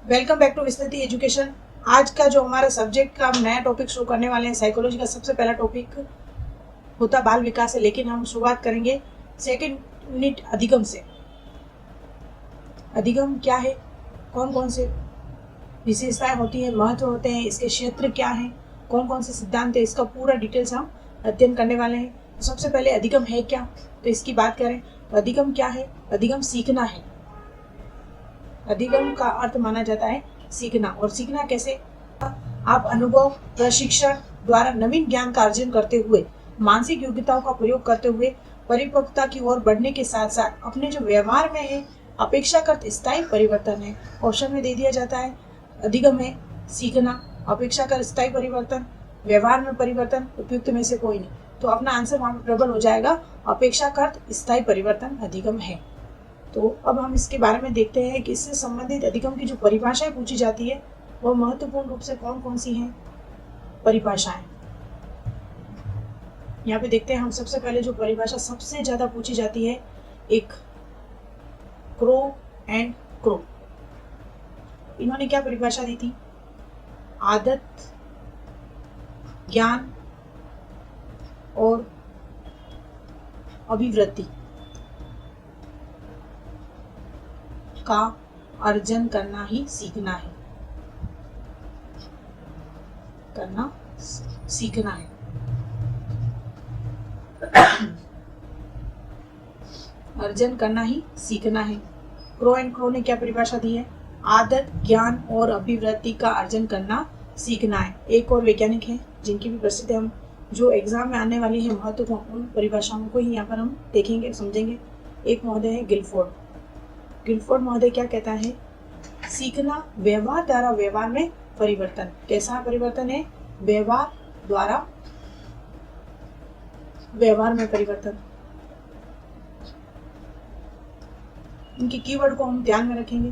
Welcome back to Vistriti education. आज का जो हमारा सब्जेक्ट का हम नया टॉपिक शुरू करने वाले हैं, साइकोलॉजी का सबसे पहला टॉपिक होता बाल विकास है, लेकिन हम शुरुआत करेंगे सेकंड यूनिट अधिगम से। अधिगम क्या है, कौन कौन से विशेषताएं होती हैं, महत्व होते हैं, इसके क्षेत्र क्या हैं, कौन कौन से सिद्धांत है, इसका पूरा डिटेल्स हम अध्ययन करने वाले हैं। तो सबसे पहले अधिगम है क्या, तो इसकी बात करें तो अधिगम क्या है। अधिगम सीखना है। अधिगम का अर्थ माना जाता है सीखना। और सीखना कैसे? आप अनुभव, प्रशिक्षण द्वारा नवीन ज्ञान का अर्जन करते हुए, मानसिक योग्यताओं का प्रयोग करते हुए परिपक्वता की ओर बढ़ने के साथ साथ अपने जो व्यवहार में है अपेक्षाकृत स्थायी परिवर्तन है। ऑप्शन में दे दिया जाता है अधिगम है सीखना, अपेक्षाकृत स्थायी परिवर्तन, व्यवहार में परिवर्तन, उपयुक्त में से कोई नहीं। तो अपना आंसर वहां पर प्रबल हो जाएगा, अपेक्षाकृत स्थायी परिवर्तन अधिगम है। तो अब हम इसके बारे में देखते हैं कि इससे संबंधित अधिगम की जो परिभाषाएं पूछी जाती है वह महत्वपूर्ण रूप से कौन कौन सी हैं परिभाषाएं। यहाँ पे देखते हैं हम सबसे पहले जो परिभाषा सबसे ज्यादा पूछी जाती है, एक क्रो एंड क्रो। इन्होंने क्या परिभाषा दी थी? आदत, ज्ञान और अभिवृत्ति का अर्जन करना ही सीखना है। करना सीखना है। अर्जन करना ही सीखना है। क्रो एंड क्रो ने क्या परिभाषा दी है? आदत, ज्ञान और अभिवृत्ति का अर्जन करना सीखना है। एक और वैज्ञानिक हैं जिनकी भी प्रसिद्ध हम जो एग्जाम में आने वाली है महत्वपूर्ण परिभाषाओं को ही यहाँ पर हम देखेंगे, समझेंगे। एक महोदय है गिलफोर्ड। गिलफोर्ड महोदय क्या कहता है? सीखना व्यवहार द्वारा व्यवहार में परिवर्तन। कैसा परिवर्तन है? व्यवहार द्वारा व्यवहार में परिवर्तन। इनके कीवर्ड को हम ध्यान में रखेंगे।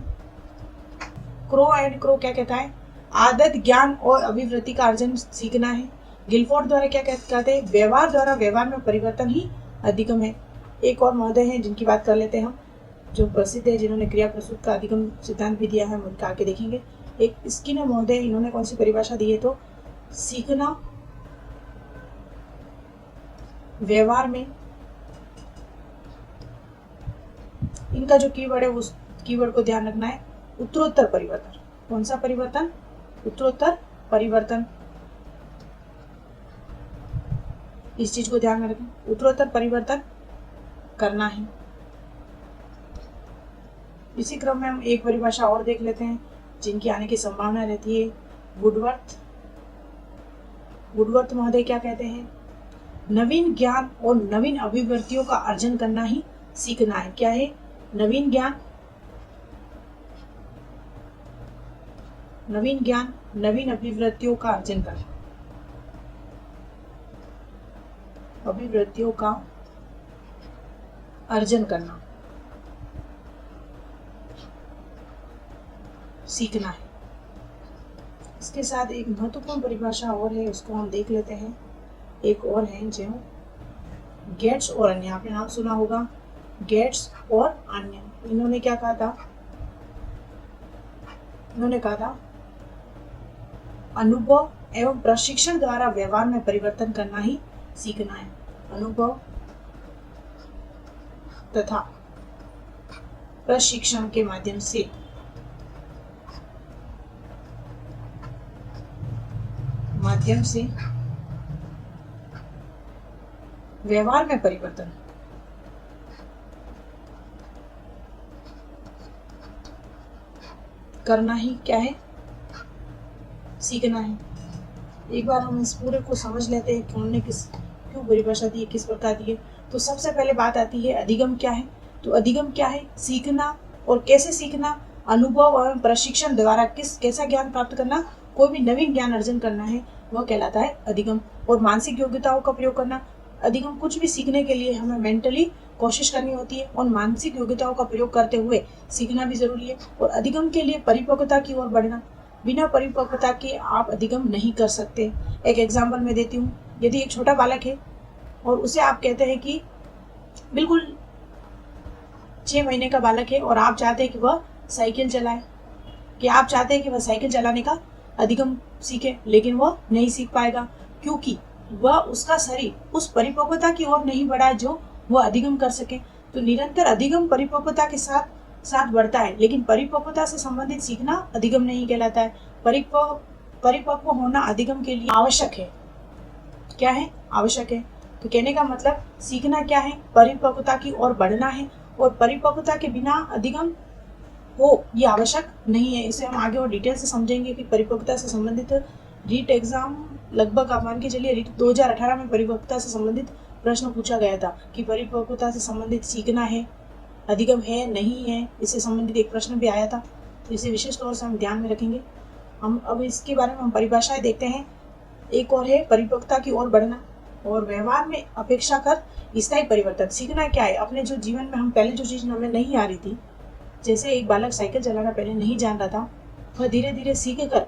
क्रो एंड क्रो क्या कहता है? आदत, ज्ञान और अभिवृत्ति का अर्जन सीखना है। गिलफोर्ड द्वारा क्या कहते हैं? व्यवहार द्वारा व्यवहार में परिवर्तन ही अधिगम है। एक और महोदय है जिनकी बात कर लेते हैं हम, जो प्रसिद्ध है, जिन्होंने क्रिया प्रस्तुत का अधिगम सिद्धांत भी दिया है, हम उनका आगे देखेंगे। एक स्किनर महोदय, इन्होंने कौन सी परिभाषा दी है? तो सीखना व्यवहार में, इनका जो कीवर्ड है उस कीवर्ड को ध्यान रखना है, उत्तरोत्तर परिवर्तन। कौन सा परिवर्तन? उत्तरोत्तर परिवर्तन। इस चीज को ध्यान में रखें, उत्तरोत्तर परिवर्तन करना है। इसी क्रम में हम एक परिभाषा और देख लेते हैं जिनकी आने की संभावना रहती है। वुडवर्थ। वुडवर्थ महोदय क्या कहते हैं? नवीन ज्ञान और नवीन अभिवृत्तियों का अर्जन करना ही सीखना है। क्या है? नवीन ज्ञान, नवीन अभिवृत्तियों का अर्जन करना, अभिवृत्तियों का अर्जन करना सीखना है। इसके साथ एक महत्वपूर्ण परिभाषा और है, उसको हम देख लेते हैं। एक और है जो गेट्स और अन्य, आपने नाम सुना होगा, गेट्स और अन्य। इन्होंने क्या कहा था? इन्होंने कहा था अनुभव एवं प्रशिक्षण द्वारा व्यवहार में परिवर्तन करना ही सीखना है। अनुभव तथा प्रशिक्षण के माध्यम से व्यवहार में परिवर्तन करना ही क्या है? सीखना है। एक बार हम इस पूरे को समझ लेते हैं कि उन्होंने क्यों परिभाषा दी है, किस प्रकार दी है। तो सबसे पहले बात आती है अधिगम क्या है। तो अधिगम क्या है? सीखना। और कैसे सीखना? अनुभव और प्रशिक्षण द्वारा कैसा ज्ञान प्राप्त करना, कोई भी नवीन ज्ञान अर्जन करना है, वह कहलाता है अधिगम। और मानसिक योग्यताओं का प्रयोग करना। अधिगम कुछ भी सीखने के लिए हमें मेंटली कोशिश करनी होती है और मानसिक योग्यताओं का प्रयोग करते हुए सीखना भी जरूरी है। और अधिगम के लिए परिपक्वता की ओर बढ़ना, बिना परिपक्वता के आप अधिगम नहीं कर सकते। एक एग्जाम्पल मैं देती हूँ। यदि एक छोटा बालक है और उसे आप कहते हैं कि बिल्कुल 6 महीने का बालक है और आप चाहते हैं कि वह साइकिल चलाए, कि आप चाहते हैं कि वह साइकिल चलाने का अधिगम सीखे, लेकिन वह नहीं सीख पाएगा क्योंकि वह उसका शरीर उस परिपक्वता की ओर नहीं बढ़ा है जो वह अधिगम कर सके। तो निरंतर अधिगम परिपक्वता के साथ साथ बढ़ता है, लेकिन परिपक्वता से संबंधित सीखना अधिगम नहीं कहलाता है। परिपक्व होना अधिगम के लिए आवश्यक है। क्या है? आवश्यक है। तो कहने का मतलब सीखना क्या है? परिपक्वता की ओर बढ़ना है, और परिपक्वता के बिना अधिगम हो ये आवश्यक नहीं है। इसे हम आगे और डिटेल से समझेंगे कि परिपक्वता से संबंधित रीट एग्जाम लगभग आप मान के चलिए 2018 में परिपक्वता से संबंधित प्रश्न पूछा गया था कि परिपक्वता से संबंधित सीखना है, अधिगम है, नहीं है, इससे संबंधित एक प्रश्न भी आया था। तो इसे विशेष तौर से हम ध्यान में रखेंगे। हम अब इसके बारे में हम परिभाषाएं देखते हैं। एक और है परिपक्वता की ओर बढ़ना, और व्यवहार में अपेक्षाकृत स्थायी परिवर्तन। सीखना क्या है? अपने जो जीवन में हम पहले जो चीज़ हमें नहीं आ रही थी, जैसे एक बालक साइकिल चलाना पहले नहीं जान रहा था, वह धीरे धीरे सीख कर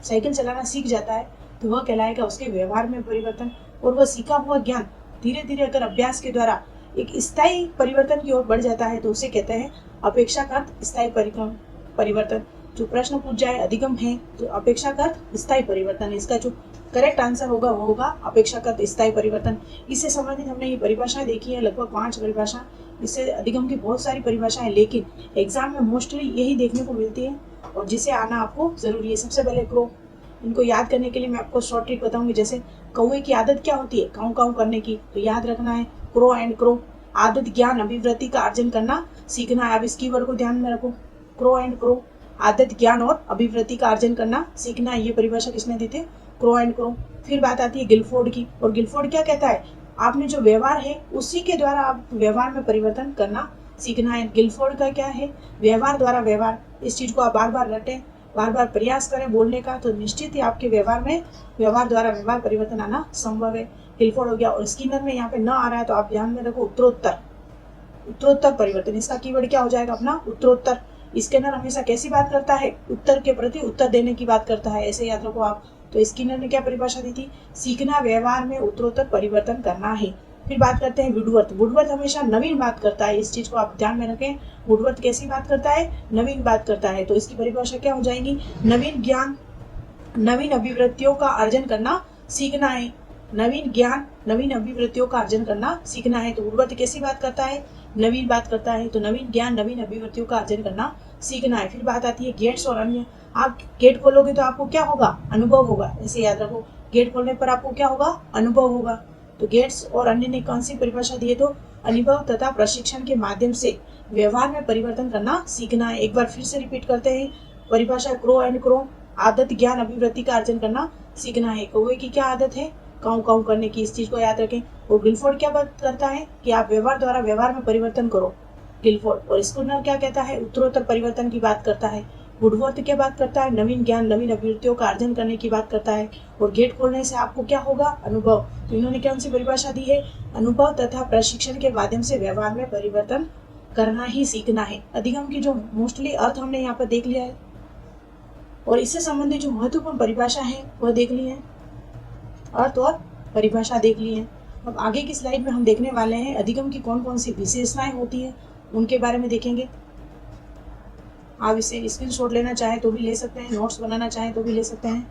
साइकिल चलाना सीख जाता है, तो वह कहलाएगा उसके व्यवहार में परिवर्तन। और वह सीखा हुआ ज्ञान धीरे धीरे अगर अभ्यास के द्वारा एक स्थायी परिवर्तन की ओर बढ़ जाता है तो उसे कहते हैं अपेक्षाकृत स्थायी परिवर्तन। जो प्रश्न पूछ जाए अधिगम है तो अपेक्षाकृत स्थायी परिवर्तन, इसका जो करेक्ट आंसर होगा वो होगा अपेक्षाकृत स्थायी परिवर्तन। इससे संबंधित हमने ये परिभाषाएं देखी है, लगभग 5 परिभाषा। इससे अधिगम की बहुत सारी परिभाषाएं, लेकिन एग्जाम में मोस्टली यही देखने को मिलती है और जिसे आना आपको जरूरी है। सबसे पहले क्रो, इनको याद करने के लिए मैं आपको शॉर्ट ट्रिक बताऊंगी। जैसे कौवे की आदत क्या होती है? काऊ काऊ करने की। तो याद रखना है क्रो एंड क्रो। आदत, ज्ञान, अभिवृत्ति का अर्जन करना सीखना है। अब इस कीवर्ड को ध्यान में रखो, क्रो एंड क्रो। आदत, ज्ञान और अभिवृत्ति का अर्जन करना सीखना है। ये परिभाषा किसने दी थी? Crow and crow. फिर बात आती है गिलफोर्ड की, और गिलफोर्ड क्या कहता है? आपने जो व्यवहार है उसी के द्वारा आप व्यवहार में परिवर्तन करना सीखना है। गिलफोर्ड का क्या है? व्यवहार द्वारा व्यवहार। इस चीज को आप बार बार रटें, बार बार प्रयास करें बोलने का, तो निश्चित ही आपके व्यवहार में व्यवहार द्वारा व्यवहार परिवर्तन आना संभव है। गिलफोर्ड हो गया। और स्किनर में यहाँ पे न आ रहा है तो आप ध्यान में रखो उत्तरोत्तर। उत्तरोत्तर परिवर्तन, इसका कीवर्ड क्या हो जाएगा अपना? उत्तरोत्तर। स्किनर हमेशा कैसी बात करता है? उत्तर के प्रति उत्तर देने की बात करता है, ऐसे याद रखो आप। तो स्किनर ने क्या परिभाषा दी थी? सीखना व्यवहार में उत्तरोत्तर परिवर्तन करना है। फिर बात करते हैं वुडवर्थ। वुडवर्थ हमेशा नवीन बात करता है, इस चीज को आप ध्यान में रखें। वुडवर्थ कैसी बात करता है? नवीन बात करता है। तो इसकी परिभाषा क्या हो जाएगी? नवीन ज्ञान, नवीन अभिवृत्तियों का अर्जन करना सीखना है। नवीन ज्ञान, नवीन अभिवृत्तियों का अर्जन करना सीखना है। तो वुडवर्थ कैसी बात करता है? नवीन बात करता है। तो नवीन ज्ञान, नवीन अभिवृत्तियों का अर्जन करना सीखना है। फिर बात आती है गेट्स और अन्य। आप गेट खोलोगे तो आपको क्या होगा? अनुभव होगा, ऐसे याद रखो। गेट खोलने पर आपको क्या होगा? अनुभव होगा। तो गेट्स और अन्य ने कौन सी परिभाषा दी है? तो अनुभव तथा प्रशिक्षण के माध्यम से व्यवहार में परिवर्तन करना सीखना है। एक बार फिर से रिपीट करते हैं परिभाषा, क्रो एंड क्रो। आदत, ज्ञान, अभिवृत्ति का अर्जन करना सीखना है। कौवे की क्या आदत है? काऊ काऊ करने की, इस चीज को याद रखें। और गिलफोर्ड क्या बात करता है? कि आप व्यवहार द्वारा व्यवहार में परिवर्तन करो, गिलफोर्ड। और स्किनर क्या कहता है? उत्तरोत्तर परिवर्तन की बात करता है। वुडवर्थ क्या बात करता है? नवीन ज्ञान, नवीन अभिवृत्तियों का अर्जन करने की बात करता है। और गेट खोलने से आपको क्या होगा? अनुभव। तो इन्होंने कौन सी परिभाषा दी है? अनुभव तथा प्रशिक्षण के माध्यम से व्यवहार में परिवर्तन करना ही सीखना है। अधिगम की जो मोस्टली अर्थ हमने यहाँ पर देख लिया है, और इससे संबंधित जो महत्वपूर्ण परिभाषा है वह देख ली है, अर्थ और परिभाषा देख ली है। अब आगे की स्लाइड में हम देखने वाले हैं अधिगम की कौन कौन सी विशेषताएं होती है, उनके बारे में देखेंगे। आप इसे स्क्रीनशॉट लेना चाहें तो भी ले सकते हैं, नोट्स बनाना चाहें तो भी ले सकते हैं।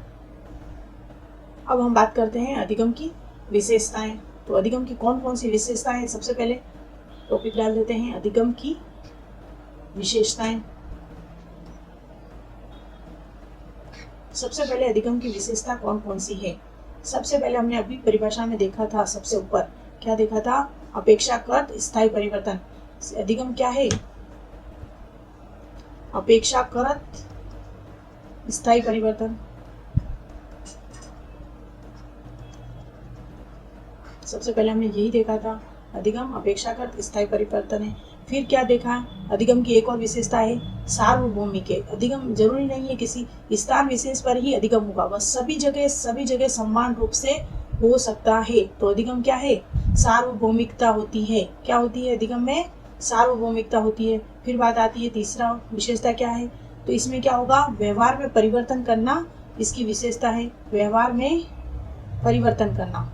अब हम बात करते हैं अधिगम की विशेषताएं। तो अधिगम की कौन कौन सी विशेषताएं हैं, सबसे पहले टॉपिक डाल देते हैं अधिगम की विशेषताएं। सबसे पहले अधिगम की विशेषता कौन कौन सी है? सबसे पहले हमने अभी परिभाषा में देखा था, सबसे ऊपर क्या देखा था? अपेक्षाकृत स्थायी परिवर्तन। अधिगम क्या है? अपेक्षाकृत स्थायी परिवर्तन। सबसे पहले हमने यही देखा था, अधिगम अपेक्षाकृत स्थायी परिवर्तन है। फिर क्या देखा? अधिगम की एक और विशेषता है सार्वभौमिक है। अधिगम जरूरी नहीं है किसी स्थान विशेष पर ही अधिगम होगा, वह सभी जगह समान रूप से हो सकता है। तो अधिगम क्या है? सार्वभौमिकता होती है। क्या होती है अधिगम में? सार्वभौमिकता होती है। फिर बात आती है तीसरा विशेषता क्या है? तो इसमें क्या होगा? व्यवहार में परिवर्तन करना इसकी विशेषता है। व्यवहार में परिवर्तन करना,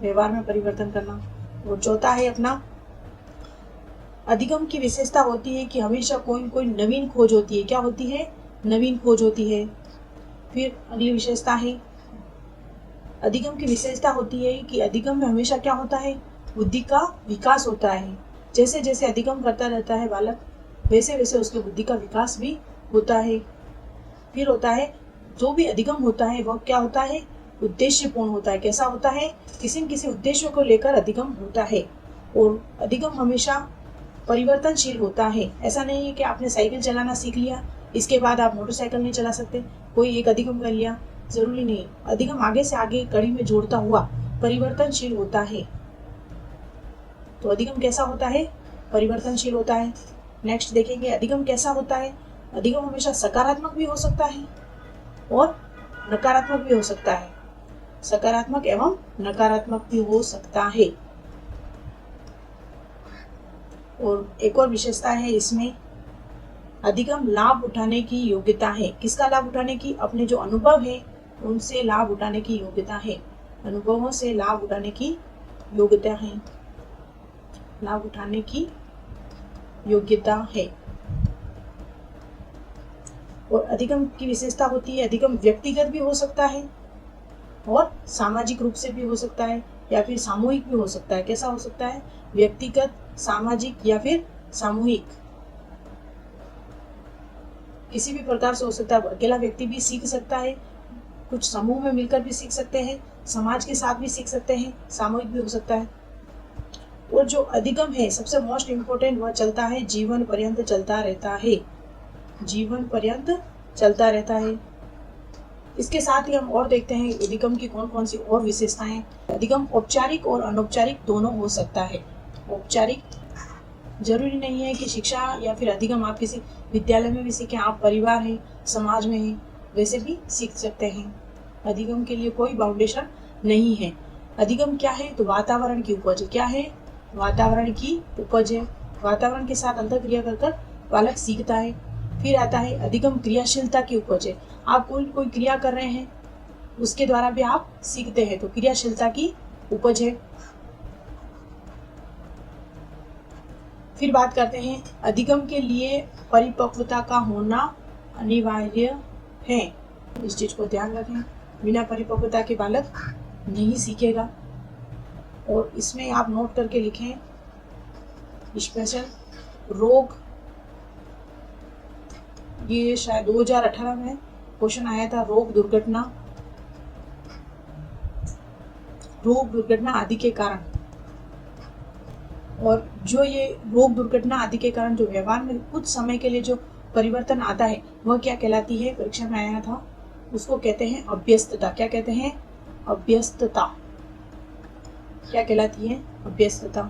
व्यवहार में परिवर्तन करना। और चौथा है अपना अधिगम की विशेषता होती है कि हमेशा कोई न कोई नवीन खोज होती है। क्या होती है? नवीन खोज होती है। फिर अगली विशेषता है, अधिगम की विशेषता होती है कि अधिगम में हमेशा क्या होता है? बुद्धि का विकास होता है। जैसे जैसे अधिगम करता रहता है बालक, वैसे वैसे उसके बुद्धि का विकास भी होता है। फिर होता है, जो भी अधिगम होता है वह क्या होता है? उद्देश्यपूर्ण होता है। कैसा होता है? किसी न किसी उद्देश्य को लेकर अधिगम होता है। और अधिगम हमेशा परिवर्तनशील होता है। ऐसा नहीं है कि आपने साइकिल चलाना सीख लिया, इसके बाद आप मोटरसाइकिल नहीं चला सकते, कोई एक अधिगम कर लिया, जरूरी नहीं। अधिगम आगे से आगे कड़ी में जोड़ता हुआ परिवर्तनशील होता है। तो अधिगम कैसा होता है? परिवर्तनशील होता है। नेक्स्ट देखेंगे, अधिगम कैसा होता है? अधिगम हमेशा सकारात्मक भी हो सकता है और नकारात्मक भी हो सकता है। सकारात्मक एवं नकारात्मक भी हो सकता है। और एक और विशेषता है इसमें, अधिगम लाभ उठाने की योग्यता है। किसका लाभ उठाने की? अपने जो अनुभव है उनसे लाभ उठाने की योग्यता है। अनुभवों से लाभ उठाने की योग्यता है। लाभ उठाने की योग्यता है। और अधिगम की विशेषता होती है, अधिगम व्यक्तिगत भी हो सकता है और सामाजिक रूप से भी हो सकता है या फिर सामूहिक भी हो सकता है। कैसा हो सकता है? व्यक्तिगत, सामाजिक या फिर सामूहिक, किसी भी प्रकार से हो सकता है। अकेला व्यक्ति भी सीख सकता है, कुछ समूह में मिलकर भी सीख सकते हैं, समाज के साथ भी सीख सकते हैं, सामूहिक भी हो सकता है। और जो अधिगम है सबसे मोस्ट इम्पोर्टेंट, वह चलता है, जीवन पर्यंत चलता रहता है। जीवन पर्यंत चलता रहता है। इसके साथ ही हम और देखते हैं अधिगम की कौन कौन सी और विशेषताएं। अधिगम औपचारिक और अनौपचारिक दोनों हो सकता है। औपचारिक, जरूरी नहीं है कि शिक्षा या फिर अधिगम आप किसी विद्यालय में भी सीखें, आप परिवार है, समाज में है, वैसे भी सीख सकते हैं। अधिगम के लिए कोई बाउंडेशन नहीं है। अधिगम क्या है? तो वातावरण की उपज है। क्या है? वातावरण की उपज है। वातावरण के साथ अंतःक्रिया कर बालक सीखता है। फिर आता है अधिगम क्रियाशीलता की उपज है। आप कोई क्रिया कर रहे हैं, उसके द्वारा भी आप सीखते हैं, तो क्रियाशीलता की उपज है। फिर बात करते हैं, अधिगम के लिए परिपक्वता का होना अनिवार्य है। इस चीज को ध्यान रखें, बिना परिपक्वता के बालक नहीं सीखेगा। और इसमें आप नोट करके लिखें, स्पेशल रोग, ये शायद 2018 में क्वेश्चन आया था, रोग दुर्घटना आदि के कारण। और जो ये रोग दुर्घटना आदि के कारण जो व्यवहार में कुछ समय के लिए जो परिवर्तन आता है, वह क्या कहलाती है? परीक्षा में आया था, उसको कहते हैं अभ्यस्तता। क्या कहते हैं? अभ्यस्तता। क्या कहलाती है? अभ्यस्तता।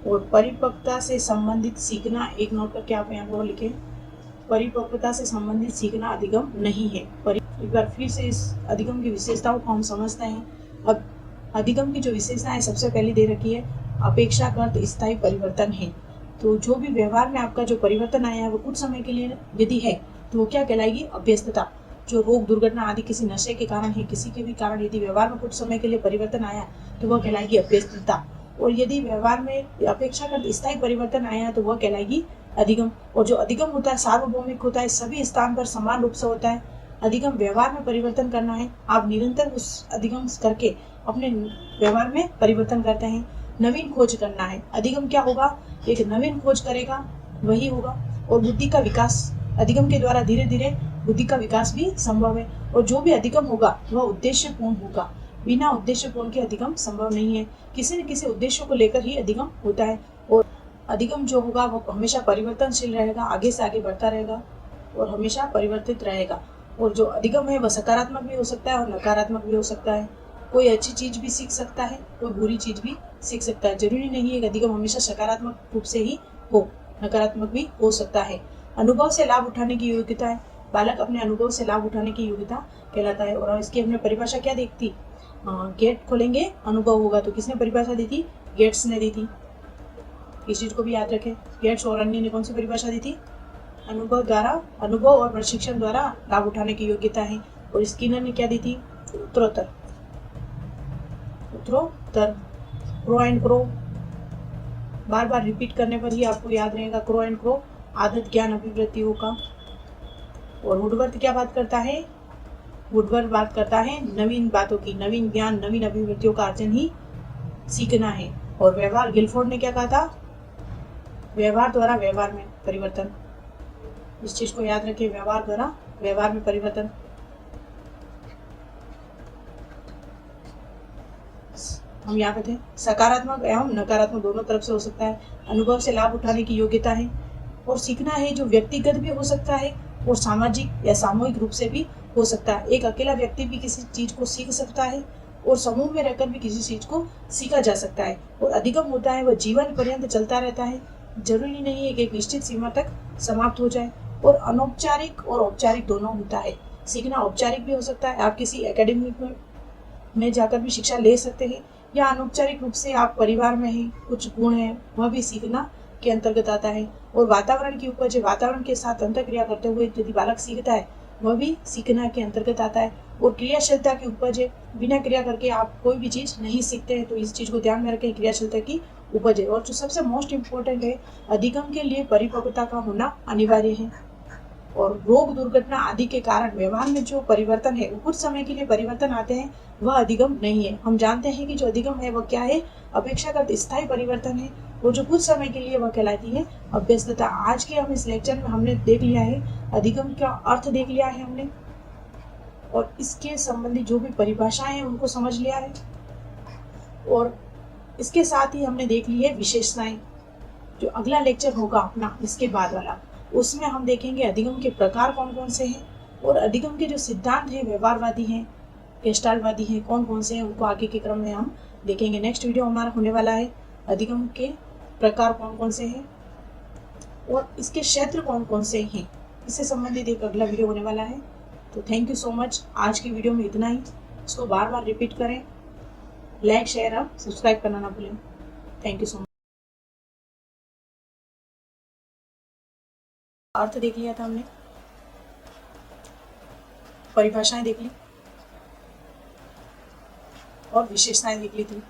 और परिपक्वता से संबंधित सीखना, एक नोट करके आप यहाँ पर लिखें, परिपक्वता से संबंधित सीखना अधिगम नहीं है। एक बार फिर से इस अधिगम की विशेषताओं को हम समझते हैं। अब अधिगम की जो विशेषताएं सबसे पहले दे रखी है, अपेक्षाकृत स्थायी परिवर्तन है। तो जो भी व्यवहार में आपका जो परिवर्तन आया है वो कुछ समय के लिए यदि है तो वो क्या कहलाएगी? अभ्यस्तता। जो रोग दुर्घटना आदि किसी नशे के कारण है, किसी के भी कारण यदि व्यवहार में कुछ समय के लिए परिवर्तन आया तो वह कहलाएगी अभ्यस्तता। और यदि व्यवहार में अपेक्षाकृत स्थायी परिवर्तन आया तो वह कहलाएगी अधिगम। और जो अधिगम होता है सार्वभौमिक होता है, सभी स्थान पर समान रूप से होता है। अधिगम व्यवहार में परिवर्तन करना है, आप निरंतर उस अधिगम करके अपने व्यवहार में परिवर्तन करते हैं। नवीन खोज करना है, अधिगम क्या होगा? एक नवीन खोज करेगा, वही होगा। और बुद्धि का विकास, अधिगम के द्वारा धीरे धीरे बुद्धि का विकास भी संभव है। और जो भी अधिगम होगा वह उद्देश्यपूर्ण होगा, बिना उद्देश्यपूर्ण के अधिगम संभव नहीं है। किसी न किसी उद्देश्य को लेकर ही अधिगम होता है। और अधिगम जो होगा वो हमेशा परिवर्तनशील रहेगा, आगे से आगे बढ़ता रहेगा और हमेशा परिवर्तित रहेगा। और जो अधिगम है वह सकारात्मक भी हो सकता है और नकारात्मक भी हो सकता है। कोई अच्छी चीज भी सीख सकता है, कोई बुरी चीज भी सीख सकता है। जरूरी नहीं है कि अधिगम हमेशा सकारात्मक रूप से ही हो, नकारात्मक भी हो सकता है। अनुभव से लाभ उठाने की योग्यता है, बालक अपने अनुभव से लाभ उठाने की योग्यता कहलाता है। और इसकी हमने परिभाषा क्या देखी? गेट खोलेंगे अनुभव होगा। तो किसने परिभाषा दी थी? गेट्स ने दी थी। इस चीज को भी याद रखें। गेट्स और अन्य ने कौन सी परिभाषा दी थी? अनुभव और प्रशिक्षण द्वारा लाभ उठाने की योग्यता है। और स्किनर ने क्या दी थी? उत्तरोत्तर, प्रो एंड प्रो, बार बार रिपीट करने पर ही आपको याद रहेगा। क्रो एंड क्रो, आदत ज्ञान अभिवृत्तियों का। और वुडवर्थ क्या बात करता है? वुडवर्थ बात करता है नवीन बातों की, नवीन ज्ञान, नवीन अभिवृत्तियों का अर्जन ही सीखना है। और व्यवहार, गिलफोर्ड ने क्या कहा था? व्यवहार द्वारा व्यवहार में परिवर्तन। इस चीज को याद रखिए, व्यवहार द्वारा व्यवहार में परिवर्तन। हम यहाँ पे थे, सकारात्मक एवं नकारात्मक दोनों तरफ से हो सकता है। अनुभव से लाभ उठाने की योग्यता है। और सीखना है जो व्यक्तिगत भी हो सकता है और सामाजिक या सामूहिक रूप से भी हो सकता है। एक अकेला व्यक्ति भी किसी चीज को सीख सकता है और समूह में रहकर भी किसी चीज को सीखा जा सकता है। और अधिगम होता है वह जीवन पर्यंत चलता रहता है, जरूरी नहीं है कि एक निश्चित सीमा तक समाप्त हो जाए। और अनौपचारिक और औपचारिक दोनों होता है। सीखना औपचारिक भी हो सकता है, आप किसी एकेडमिक में जाकर भी शिक्षा ले सकते हैं, या अनौपचारिक रूप से आप परिवार में ही कुछ गुण है वह भी सीखना के अंतर्गत आता है। और वातावरण की उपज, वातावरण के साथ अंतःक्रिया करते हुए यदि बालक सीखता है वह भी सीखना के अंतर्गत आता है। और क्रियाशीलता की उपज है, बिना क्रिया करके आप कोई भी चीज नहीं सीखते हैं, तो इस चीज को ध्यान में रखें, क्रियाशीलता की उपज है। और जो सबसे मोस्ट इम्पोर्टेंट है, अधिगम के लिए परिपक्वता का होना अनिवार्य है। और रोग दुर्घटना आदि के कारण व्यवहार में जो परिवर्तन है वो कुछ समय के लिए परिवर्तन आते हैं, वह अधिगम नहीं है। हम जानते हैं कि जो अधिगम है वह क्या है? अपेक्षाकृत स्थायी परिवर्तन है, और जो कुछ समय के लिए वह कहलाती है अभ्यस्तता। आज के हम इस लेक्चर में हमने देख लिया है अधिगम का अर्थ देख लिया है हमने, और इसके संबंधी जो भी परिभाषाएं हैं उनको समझ लिया है। और इसके साथ ही हमने देख ली है विशेषताएं। जो अगला लेक्चर होगा अपना इसके बाद वाला, उसमें हम देखेंगे अधिगम के प्रकार कौन कौन से हैं, और अधिगम के जो सिद्धांत हैं, व्यवहारवादी हैं, गेस्टाल्टवादी हैं, कौन कौन से हैं, उनको आगे के क्रम में हम देखेंगे। नेक्स्ट वीडियो हमारा होने वाला है अधिगम के प्रकार कौन कौन से हैं और इसके क्षेत्र कौन कौन से हैं, इससे संबंधित एक अगला वीडियो होने वाला है। तो थैंक यू सो मच। आज की वीडियो में इतना ही। इसको बार बार रिपीट करें, लाइक शेयर और सब्सक्राइब करना ना भूलें। Thank you so much. अर्थ देख लिया था हमने, परिभाषाएं देख ली और विशेषताएं देख ली थी।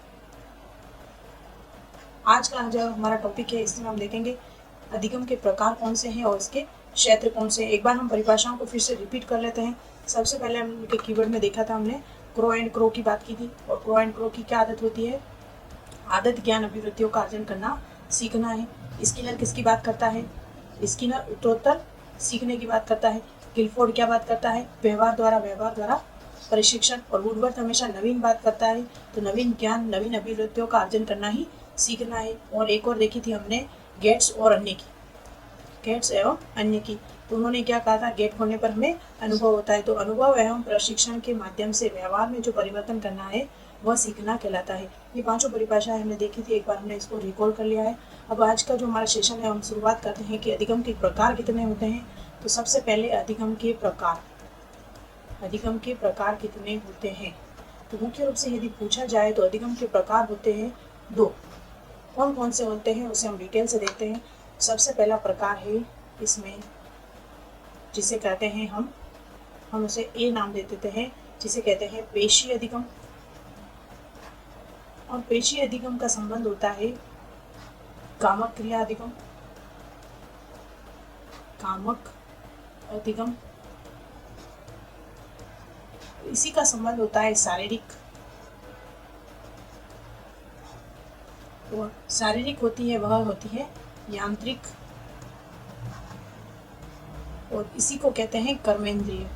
आज का जो हमारा टॉपिक है इसमें हम देखेंगे अधिगम के प्रकार कौन से हैं और इसके क्षेत्र कौन से हैं। एक बार हम परिभाषाओं को फिर से रिपीट कर लेते हैं। सबसे पहले हमने कीवर्ड में देखा था, हमने क्रो एंड क्रो की बात की थी। और क्रो एंड क्रो की क्या आदत होती है? आदत ज्ञान अभिवृत्तियों का अर्जन करना सीखना है। स्किनर किसकी बात करता है? स्किनर उत्तरोत्तर सीखने की बात करता है। गिलफोर्ड क्या बात करता है? व्यवहार द्वारा प्रशिक्षण। और वुडवर्थ हमेशा नवीन बात करता है, तो नवीन ज्ञान, नवीन अभिवृत्तियों का अर्जन करना ही सीखना है। और एक और देखी थी हमने गेट्स और अन्य की, गेट्स एवं अन्य की। तो उन्होंने क्या कहा था? गेट होने पर हमें अनुभव होता है, तो अनुभव एवं प्रशिक्षण के माध्यम से व्यवहार में जो परिवर्तन करना है वह सीखना कहलाता है। ये पांचों परिभाषाएं हमने देखी थी, एक बार हमने इसको रिकॉल कर लिया है। अब आज का जो हमारा सेशन है हम शुरुआत करते हैं कि अधिगम के प्रकार कितने होते हैं। तो सबसे पहले अधिगम के प्रकार कितने होते हैं? तो मुख्य रूप से यदि पूछा जाए तो अधिगम के प्रकार होते हैं दो। कौन कौन से होते हैं उसे हम डिटेल से देखते हैं। सबसे पहला प्रकार है इसमें जिसे कहते हैं हम उसे ए नाम दे देते हैं, जिसे कहते हैं पेशीय अधिगम। और पेशीय अधिगम का संबंध होता है कामक क्रिया अधिगम, कामक अधिगम। इसी का संबंध होता है शारीरिक, और शारीरिक होती है वह होती है यांत्रिक, और इसी को कहते हैं कर्मेंद्रिय।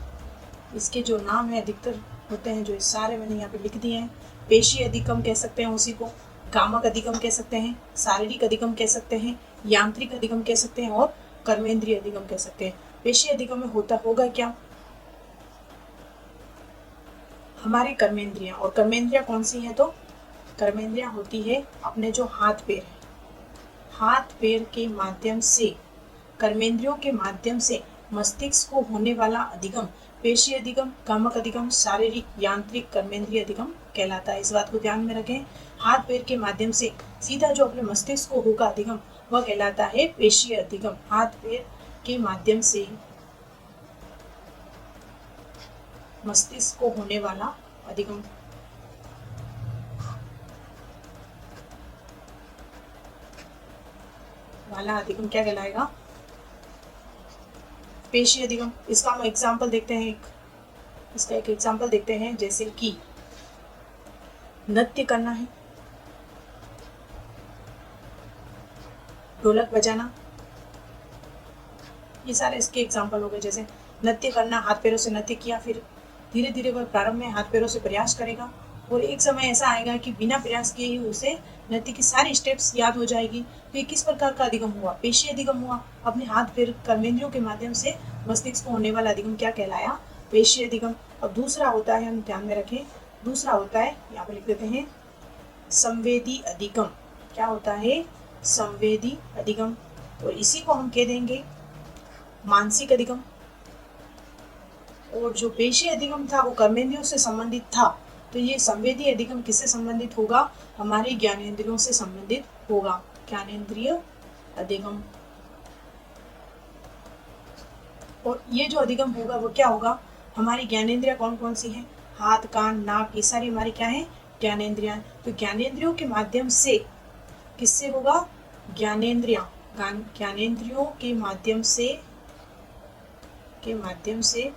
इसके जो नाम है अधिकतर होते हैं, जो सारे मैंने यहाँ पे लिख दिए हैं। पेशीय अधिगम कह सकते हैं उसी को, कामक अधिगम कह सकते हैं, शारीरिक अधिगम कह सकते हैं, यांत्रिक अधिगम कह सकते हैं, और कर्मेंद्रिय अधिगम कह सकते हैं। पेशीय अधिगम में होगा क्या? हमारी कर्मेंद्रियां, और कर्मेंद्रियां कौन सी हैं? तो कर्मेंद्रियां होती है अपने जो हाथ पैर के माध्यम से, कर्मेंद्रियों के माध्यम से मस्तिष्क को होने वाला अधिगम पेशीय अधिगम, कामक अधिगम, शारीरिक, यांत्रिक, कर्मेंद्रिय अधिगम कहलाता है। इस बात को ध्यान में रखें। हाथ पैर के माध्यम से सीधा जो अपने मस्तिष्क को होगा अधिगम वह कहलाता है पेशीय अधिगम। हाथ पैर के माध्यम से मस्तिष्क को होने वाला अधिगम। वाला अधिगम क्या कहलाएगा? पेशीय अधिगम। इसका हम एग्जाम्पल देखते हैं, इसका एक एग्जाम्पल देखते हैं, जैसे कि नृत्य करना है, ढोलक बजाना, ये सारे इसके एग्जाम्पल हो गए। जैसे नृत्य करना, हाथ पैरों से नृत्य किया, फिर धीरे धीरे वह प्रारंभ में हाथ पैरों से प्रयास करेगा और एक समय ऐसा आएगा कि बिना प्रयास किए ही उसे नृत्य की सारी स्टेप्स याद हो जाएगी। तो ये किस प्रकार का अधिगम हुआ? पेशीय अधिगम हुआ। अपने हाथ पैर कर्मेंद्रियों के माध्यम से मस्तिष्क को होने वाला अधिगम क्या कहलाया? पेशीय अधिगम। अब दूसरा होता है, हम ध्यान में रखें, दूसरा होता है, यहाँ पे लिख देते हैं, संवेदी अधिगम। क्या होता है? संवेदी अधिगम। और इसी को हम कह देंगे मानसिक अधिगम। और जो पेशीय अधिगम था वो कर्मेंद्रियों से संबंधित था, तो ये संवेदी अधिगम किससे संबंधित होगा? हमारे ज्ञानेंद्रियों से संबंधित होगा, ज्ञानेंद्रिय अधिगम। और ये जो अधिगम होगा वो क्या होगा? हमारी ज्ञानेंद्रिया कौन कौन सी हैं? हाथ, कान, नाक, ये सारी हमारी क्या है? ज्ञानेंद्रियां। तो ज्ञानेंद्रियों के माध्यम से किससे होगा? ज्ञानेंद्रियां, ज्ञानेंद्रियों के माध्यम से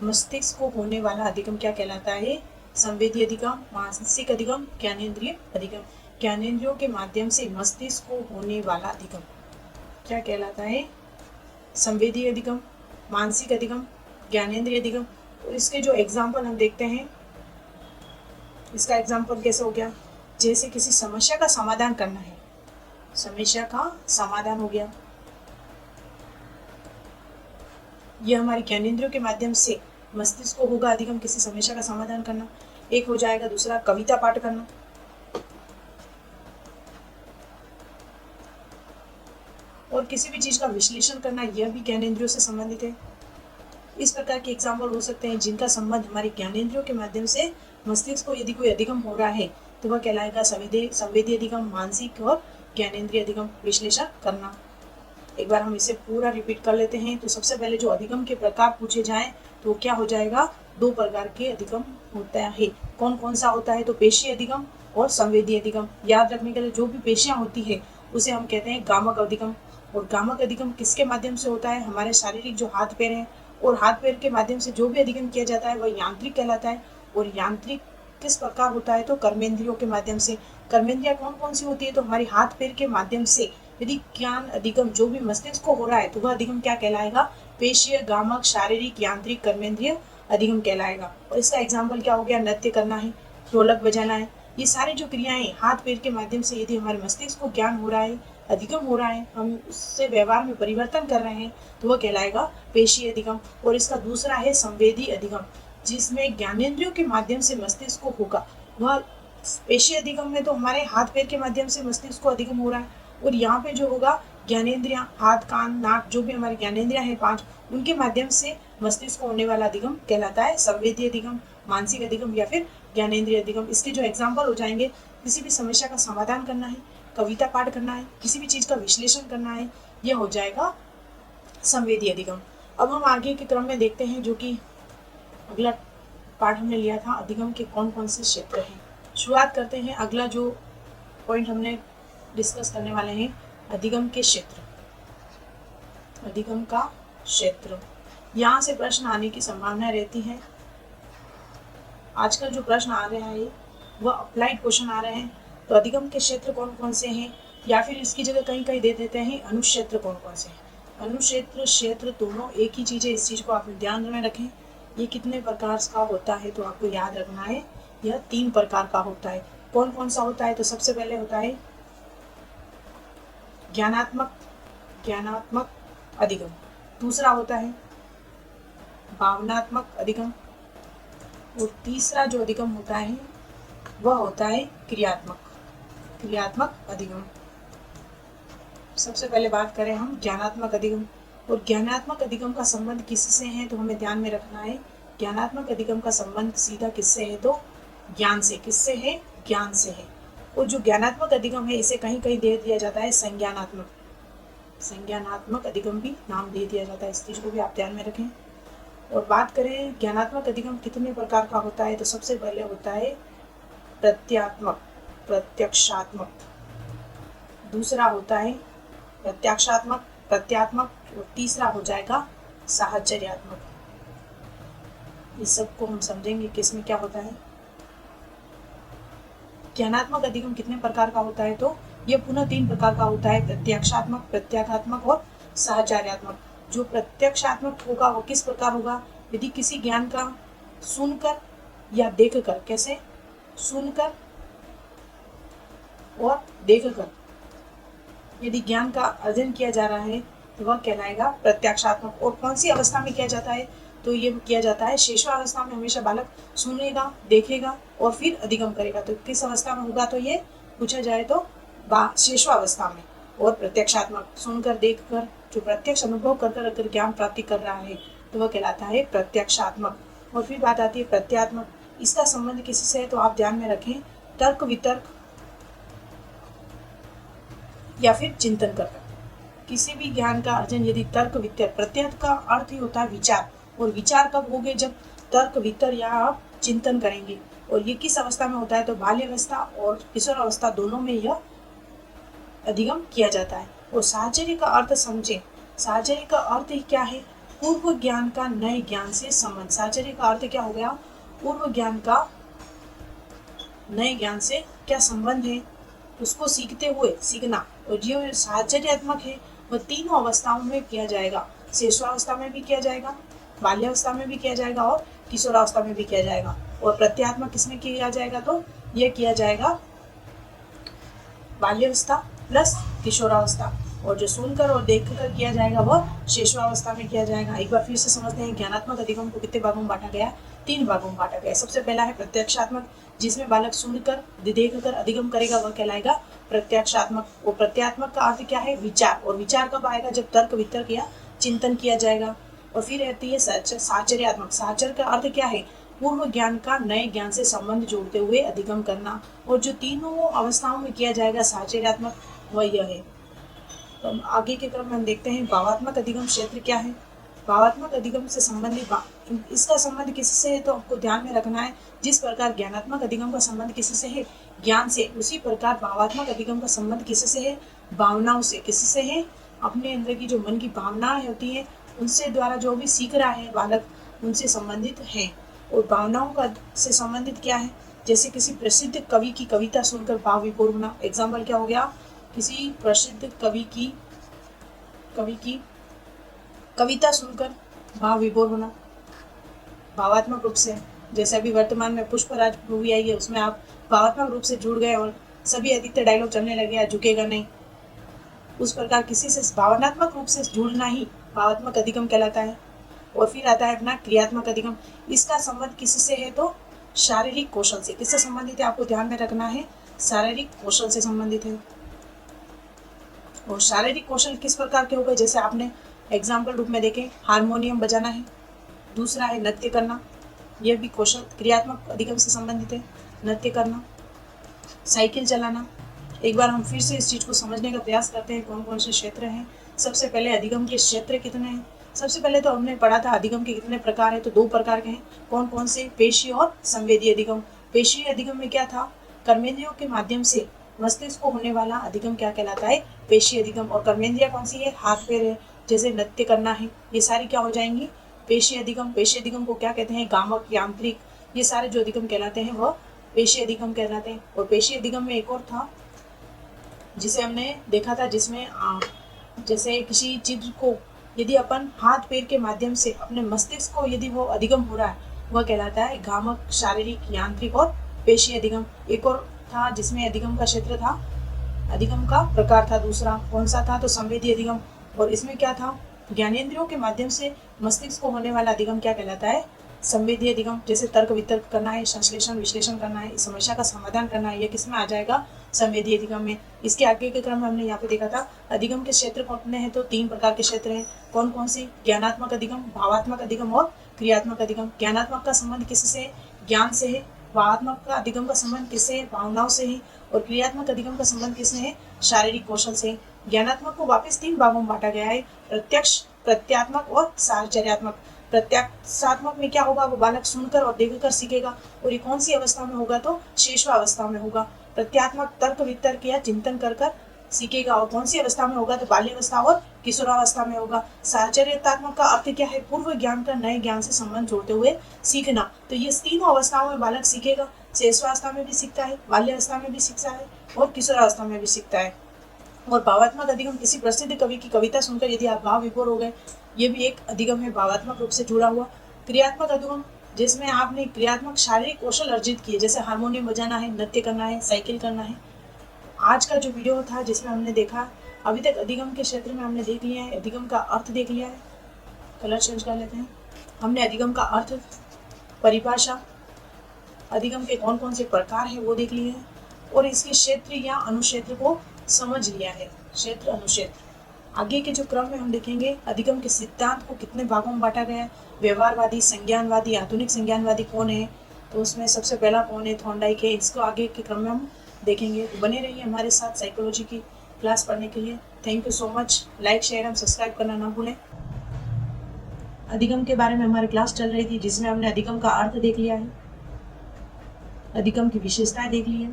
मस्तिष्क को होने वाला अधिगम क्या कहलाता है? संवेदी अधिगम, मानसिक अधिगम, ज्ञानेंद्रिय अधिगम। ज्ञानेंद्रियों के माध्यम से मस्तिष्क को होने वाला अधिगम क्या कहलाता है? संवेदी अधिगम, मानसिक अधिगम, ज्ञानेंद्रिय अधिगम। तो इसके जो एग्जाम्पल हम देखते हैं, इसका एग्जाम्पल कैसे हो गया? जैसे किसी समस्या का समाधान करना है, समस्या का समाधान हो गया, यह हमारी ज्ञानेंद्रियों के माध्यम से मस्तिष्क को होगा अधिगम, किसी समस्या का समाधान करना। एक हो जाएगा, दूसरा कविता पाठ करना, और किसी भी चीज का विश्लेषण करना, यह भी ज्ञानेंद्रियों से संबंधित है। इस प्रकार के एग्जाम्पल हो सकते हैं जिनका संबंध हमारी ज्ञानेंद्रियों के माध्यम से मस्तिष्क को यदि कोई अधिगम हो रहा है तो वह कहलाएगा संवेदी अधिगम, मानसिक और ज्ञानेंद्रिय अधिगम। विश्लेषण करना, एक बार हम इसे पूरा रिपीट कर लेते हैं। तो सबसे पहले जो अधिगम के प्रकार पूछे जाएं तो क्या हो जाएगा? 2 प्रकार के अधिगम होता है। कौन कौन सा होता है? तो पेशीय अधिगम और संवेदी अधिगम। याद रखने के लिए, जो भी पेशियां होती है उसे हम कहते हैं गामक अधिगम। और गामक अधिगम किसके माध्यम से होता है? हमारे शारीरिक जो हाथ पैर हैं, और हाथ पैर के माध्यम से जो भी अधिगम किया जाता है वह यांत्रिक कहलाता है। और यांत्रिक किस प्रकार होता है? तो कर्मेंद्रियों के माध्यम से। कर्मेंद्रियां कौन कौन सी होती है? तो हमारी हाथ पैर के माध्यम से यदि ज्ञान अधिगम जो भी मस्तिष्क को हो रहा है तो वह अधिगम क्या कहलाएगा? पेशीय, गामक, शारीरिक, यांत्रिक, कर्मेंद्रिय अधिगम कहलाएगा। और इसका एग्जाम्पल क्या हो गया? नृत्य करना है, ढोलक बजाना है, ये सारी जो क्रियाएं हाथ पैर के माध्यम से यदि हमारे मस्तिष्क को ज्ञान हो रहा है, अधिगम हो रहा है, हम उससे व्यवहार में परिवर्तन कर रहे हैं, तो वह कहलाएगा पेशीय अधिगम। और इसका दूसरा है संवेदी अधिगम, जिसमें ज्ञानेंद्रियों के माध्यम से मस्तिष्क को होगा। वह पेशीय अधिगम में तो हमारे हाथ पैर के माध्यम से मस्तिष्क को अधिगम हो रहा है, और यहाँ पे जो होगा ज्ञानेंद्रियां, हाथ, कान, नाक, जो भी हमारी ज्ञानेंद्रियां हैं 5, उनके माध्यम से मस्तिष्क को होने वाला अधिगम कहलाता है संवेदी अधिगम, मानसिक अधिगम या फिर ज्ञानेंद्रिय अधिगम। इसके जो एग्जाम्पल हो जाएंगे, किसी भी समस्या का समाधान करना है, कविता पाठ करना है, किसी भी चीज का विश्लेषण करना है, यह हो जाएगा संवेदी अधिगम। अब हम आगे के क्रम में देखते हैं, जो कि अगला पाठ हमने लिया था, अधिगम के कौन कौन से क्षेत्र हैं। शुरुआत करते हैं, अगला जो पॉइंट हमने डिस्कस करने वाले हैं, अधिगम के क्षेत्र। अधिगम का क्षेत्र, यहाँ से प्रश्न आने की संभावना रहती है। आजकल जो प्रश्न आ रहे हैं वह अप्लाइड क्वेश्चन आ रहे हैं। तो अधिगम के क्षेत्र कौन कौन से हैं, या फिर इसकी जगह कहीं कहीं दे देते हैं अनुक्षेत्र कौन कौन से हैं। अनुक्षेत्र, क्षेत्र दोनों एक ही चीज़ है, इस चीज़ को आप ध्यान में रखें। ये कितने प्रकार का होता है तो आपको याद रखना है, यह 3 प्रकार का होता है। कौन कौन सा होता है? तो सबसे पहले होता है ज्ञानात्मक अधिगम, दूसरा होता है भावनात्मक अधिगम, और तीसरा जो अधिगम होता है वह होता है क्रियात्मक अधिगम। सबसे पहले बात करें हम ज्ञानात्मक अधिगम। और ज्ञानात्मक अधिगम का संबंध किससे है तो हमें ध्यान में रखना है, ज्ञानात्मक अधिगम का संबंध सीधा किससे है? तो ज्ञान से। किससे है? ज्ञान से है। और जो ज्ञानात्मक अधिगम है इसे कहीं कहीं दे दिया जाता है संज्ञानात्मक अधिगम भी नाम दे दिया जाता है, इस चीज को भी आप ध्यान में रखें। और बात करें ज्ञानात्मक अधिगम कितने प्रकार का होता है, तो सबसे पहले होता है प्रत्यक्षात्मक दूसरा होता है प्रत्यक्षात्मक, प्रत्यात्मक, और तीसरा हो जाएगा साहचर्यात्मक। इस सब को हम समझेंगे कि इसमें क्या होता है। ज्ञानात्मक अधिगम कितने प्रकार का होता है, तो यह पुनः 3 प्रकार का होता है, प्रत्यक्षात्मक, प्रत्याघात्मक और साहचर्यात्मक। जो प्रत्यक्षात्मक होगा वो किस प्रकार होगा, यदि किसी ज्ञान का सुनकर या देखकर, कैसे सुनकर और देखकर यदि ज्ञान का अर्जन किया जा रहा है तो वह कहलाएगा प्रत्यक्षात्मक। और कौन सी अवस्था में किया जाता है, तो ये किया जाता है शेषवावस्था में। हमेशा बालक सुनेगा, देखेगा और फिर अधिगम करेगा। तो किस अवस्था में होगा, तो ये पूछा जाए तो शेषवावस्था में। और प्रत्यक्षात्मक, सुनकर देखकर जो प्रत्यक्ष अनुभव कर अगर ज्ञान प्राप्ति कर रहा है तो वह कहलाता है प्रत्यक्षात्मक। और फिर बात आती है प्रत्यात्मक। इसका संबंध किसी से है, तो आप ध्यान में रखें, तर्क वितर्क या फिर चिंतन कर। किसी भी ज्ञान का अर्जन यदि तर्क वितर्क, प्रत्यय का अर्थ ही होता है विचार, और विचार कब होंगे, जब तर्क वितर्क या आप चिंतन करेंगे। और ये किस अवस्था में होता है, तो बाल्यावस्था और किशोर अवस्था दोनों में यह अधिगम किया जाता है। और साहचर्य का अर्थ समझे। साहचर्य का अर्थ ही क्या है, पूर्व ज्ञान का नए ज्ञान से संबंध। साहचर्य का अर्थ क्या हो गया, पूर्व ज्ञान का नए ज्ञान से क्या संबंध है, उसको सीखते हुए सीखना। और जो साहचर्यात्मक है वह तीनों अवस्थाओं में किया जाएगा। शेषवावस्था में भी किया जाएगा, बाल्यावस्था में भी किया जाएगा और किशोरावस्था में भी किया जाएगा। और प्रत्यात्मक किसमें किया जाएगा, तो यह किया जाएगा बाल्यावस्था प्लस किशोरावस्था। और जो सुनकर और देखकर किया जाएगा वह शेषवावस्था में किया जाएगा। एक बार फिर से समझते हैं, ज्ञानात्मक अधिगम को कितने भागों में बांटा गया, 3 भागों में बांटा गया। सबसे पहला है प्रत्यक्षात्मक, जिसमें बालक सुनकर देखकर अधिगम करेगा, वह कहलाएगा प्रत्यक्षात्मक। और प्रत्यात्मक का अर्थ क्या है, विचार। और विचार कब आएगा, जब तर्क वितर्क या चिंतन किया जाएगा। और फिर रहती है साहचर्यात्मक। साहचर्य का अर्थ क्या है, पूर्व ज्ञान का नए ज्ञान से संबंध जोड़ते हुए अधिगम करना। और जो तीनों अवस्थाओं में किया जाएगा साहचर्यात्मक, वह यह है। तो आगे के क्रम में हम देखते हैं भावात्मक अधिगम क्षेत्र क्या है। भावात्मक अधिगम से संबंधित इसका संबंध किससे है, तो आपको ध्यान में रखना है, जिस प्रकार ज्ञानात्मक अधिगम का संबंध किससे है, ज्ञान से, उसी प्रकार भावात्मक अधिगम का संबंध किससे है, भावनाओं से। किससे है, अपने अंदर की जो मन की भावनाएं होती है उनसे द्वारा जो भी सीख रहा है बालक, उनसे संबंधित है। और भावनाओं का से संबंधित क्या है, जैसे किसी प्रसिद्ध कवि की कविता सुनकर भाव विभोर होना। एग्जाम्पल क्या हो गया, किसी प्रसिद्ध कवि की कविता सुनकर भाव विभोर होना भावात्मक रूप से। जैसे अभी वर्तमान में पुष्पराज मूवी आई है, उसमें आप भावात्मक रूप से जुड़ गए और सभी अधिकतर डायलॉग चलने लगे, झुकेगा नहीं। उस प्रकार किसी से भावनात्मक रूप से जुड़ना ही भावात्मक अधिगम कहलाता है। और फिर आता है अपना क्रियात्मक अधिगम। इसका संबंध किससे है, तो शारीरिक कौशल से। किससे संबंधित है, आपको ध्यान में रखना है, शारीरिक कौशल से संबंधित है। और शारीरिक कौशल किस प्रकार के हो गए, जैसे आपने एग्जाम्पल रूप में देखें, हारमोनियम बजाना है, दूसरा है नृत्य करना, यह भी कौशल क्रियात्मक अधिगम से संबंधित है। नृत्य करना, साइकिल चलाना। एक बार हम फिर से इस चीज को समझने का प्रयास करते हैं, कौन कौन से क्षेत्र हैं। सबसे पहले अधिगम के क्षेत्र कितने हैं। सबसे पहले तो हमने पढ़ा था अधिगम के कितने प्रकार हैं, तो 2 प्रकार के हैं। कौन कौन से, पेशीय और संवेदी अधिगम। पेशीय अधिगम में क्या था, कर्मेंद्रियों के माध्यम से मस्तिष्क को होने वाला अधिगम क्या कहलाता है, पेशीय अधिगम। और कर्मेंद्रिया कौन सी है, हाथ पैर है, जैसे नृत्य करना है, ये सारी क्या हो जाएंगी, पेशीय अधिगम। पेशीय अधिगम को क्या कहते हैं, गामक, यांत्रिक, ये सारे जो अधिगम कहलाते हैं वह पेशीय अधिगम कहलाते हैं। और पेशीय अधिगम में एक और था जिसे हमने देखा था, जिसमें जैसे किसी चीज को यदि अपन हाथ पैर के माध्यम से अपने मस्तिष्क को यदि वो अधिगम हो रहा है, वह कहलाता है गामक, शारीरिक, यांत्रिक और पेशीय अधिगम। एक और था जिसमें अधिगम का क्षेत्र था, अधिगम का प्रकार था दूसरा, कौन सा था, तो संवेदी अधिगम। और इसमें क्या था, ज्ञानेंद्रियों के माध्यम से मस्तिष्क को होने वाला अधिगम क्या कहलाता है, संवेदी अधिगम। जैसे तर्क वितर्क करना है, संश्लेषण विश्लेषण करना है, समस्या का समाधान करना है, ये किसमें आ जाएगा, संवेदी अधिगम में। इसके आगे के क्रम में हमने यहाँ पे देखा था अधिगम के क्षेत्र कितने हैं, तो 3 प्रकार के क्षेत्र हैं। कौन कौन से, ज्ञानात्मक अधिगम, भावात्मक अधिगम और क्रियात्मक अधिगम। ज्ञानात्मक का संबंध किससे है, ज्ञान से है। भावात्मक का अधिगम का संबंध किससे है, भावनाओं से है। और क्रियात्मक अधिगम का संबंध किससे है, शारीरिक कौशल से। ज्ञानात्मक को वापस 3 भागों में बांटा गया है, प्रत्यक्ष, प्रत्यात्मक और साहचर्यात्मक। प्रत्यक्षात्मक में क्या होगा, वो बालक सुनकर और देखकर सीखेगा। और ये कौन सी अवस्था में होगा, तो शेषवावस्था में होगा। प्रत्यात्मक तर्क वितर्क या चिंतन कर सीखेगा। और कौन सी अवस्था में होगा? तो बाल्यावस्था और किशोरावस्था में होगा। साहचर्यात्मक का अर्थ क्या है? पूर्व ज्ञान का नए ज्ञान से संबंध जोड़ते हुए सीखना। तो ये तीनों अवस्थाओं में बालक सीखेगा। शैशवावस्था में भी सीखता है, बाल्यावस्था में भी सीखता है और किशोरावस्था में भी सीखता है। और भावात्मक अधिगम, किसी प्रसिद्ध कवि की कविता सुनकर यदि आप भाव विभोर हो गए, ये भी एक अधिगम है, भावात्मक रूप से जुड़ा हुआ। क्रियात्मक अधिगम, जिसमें आपने क्रियात्मक शारीरिक कौशल अर्जित किए, जैसे हारमोनियम बजाना है, नृत्य करना है, साइकिल करना है। आज का जो वीडियो था जिसमें हमने देखा, अभी तक अधिगम के क्षेत्र में हमने देख लिया है, अधिगम का अर्थ देख लिया है। कलर चेंज कर लेते हैं। हमने अधिगम का अर्थ, परिभाषा, अधिगम के कौन कौन से प्रकार है वो देख लिए हैं, और इसके क्षेत्र या अनुक्षेत्र को समझ लिया है। क्षेत्र, अनुक्षेत्र। आगे के जो क्रम में हम देखेंगे, अधिगम के सिद्धांत को कितने भागों में बांटा गया है, व्यवहारवादी, संज्ञानवादी, आधुनिक संज्ञानवादी कौन है, तो उसमें सबसे पहला कौन है? थॉर्नडाइक है। इसको आगे के क्रम में हम देखेंगे। तो बने रहिए हमारे साथ साइकोलॉजी की क्लास पढ़ने के लिए। Thank you so much. Like, share एवं सब्सक्राइब करना ना भूलें। अधिगम के बारे में हमारी क्लास चल रही थी, जिसमें हमने अधिगम का अर्थ देख लिया है, अधिगम की विशेषताएं देख ली है,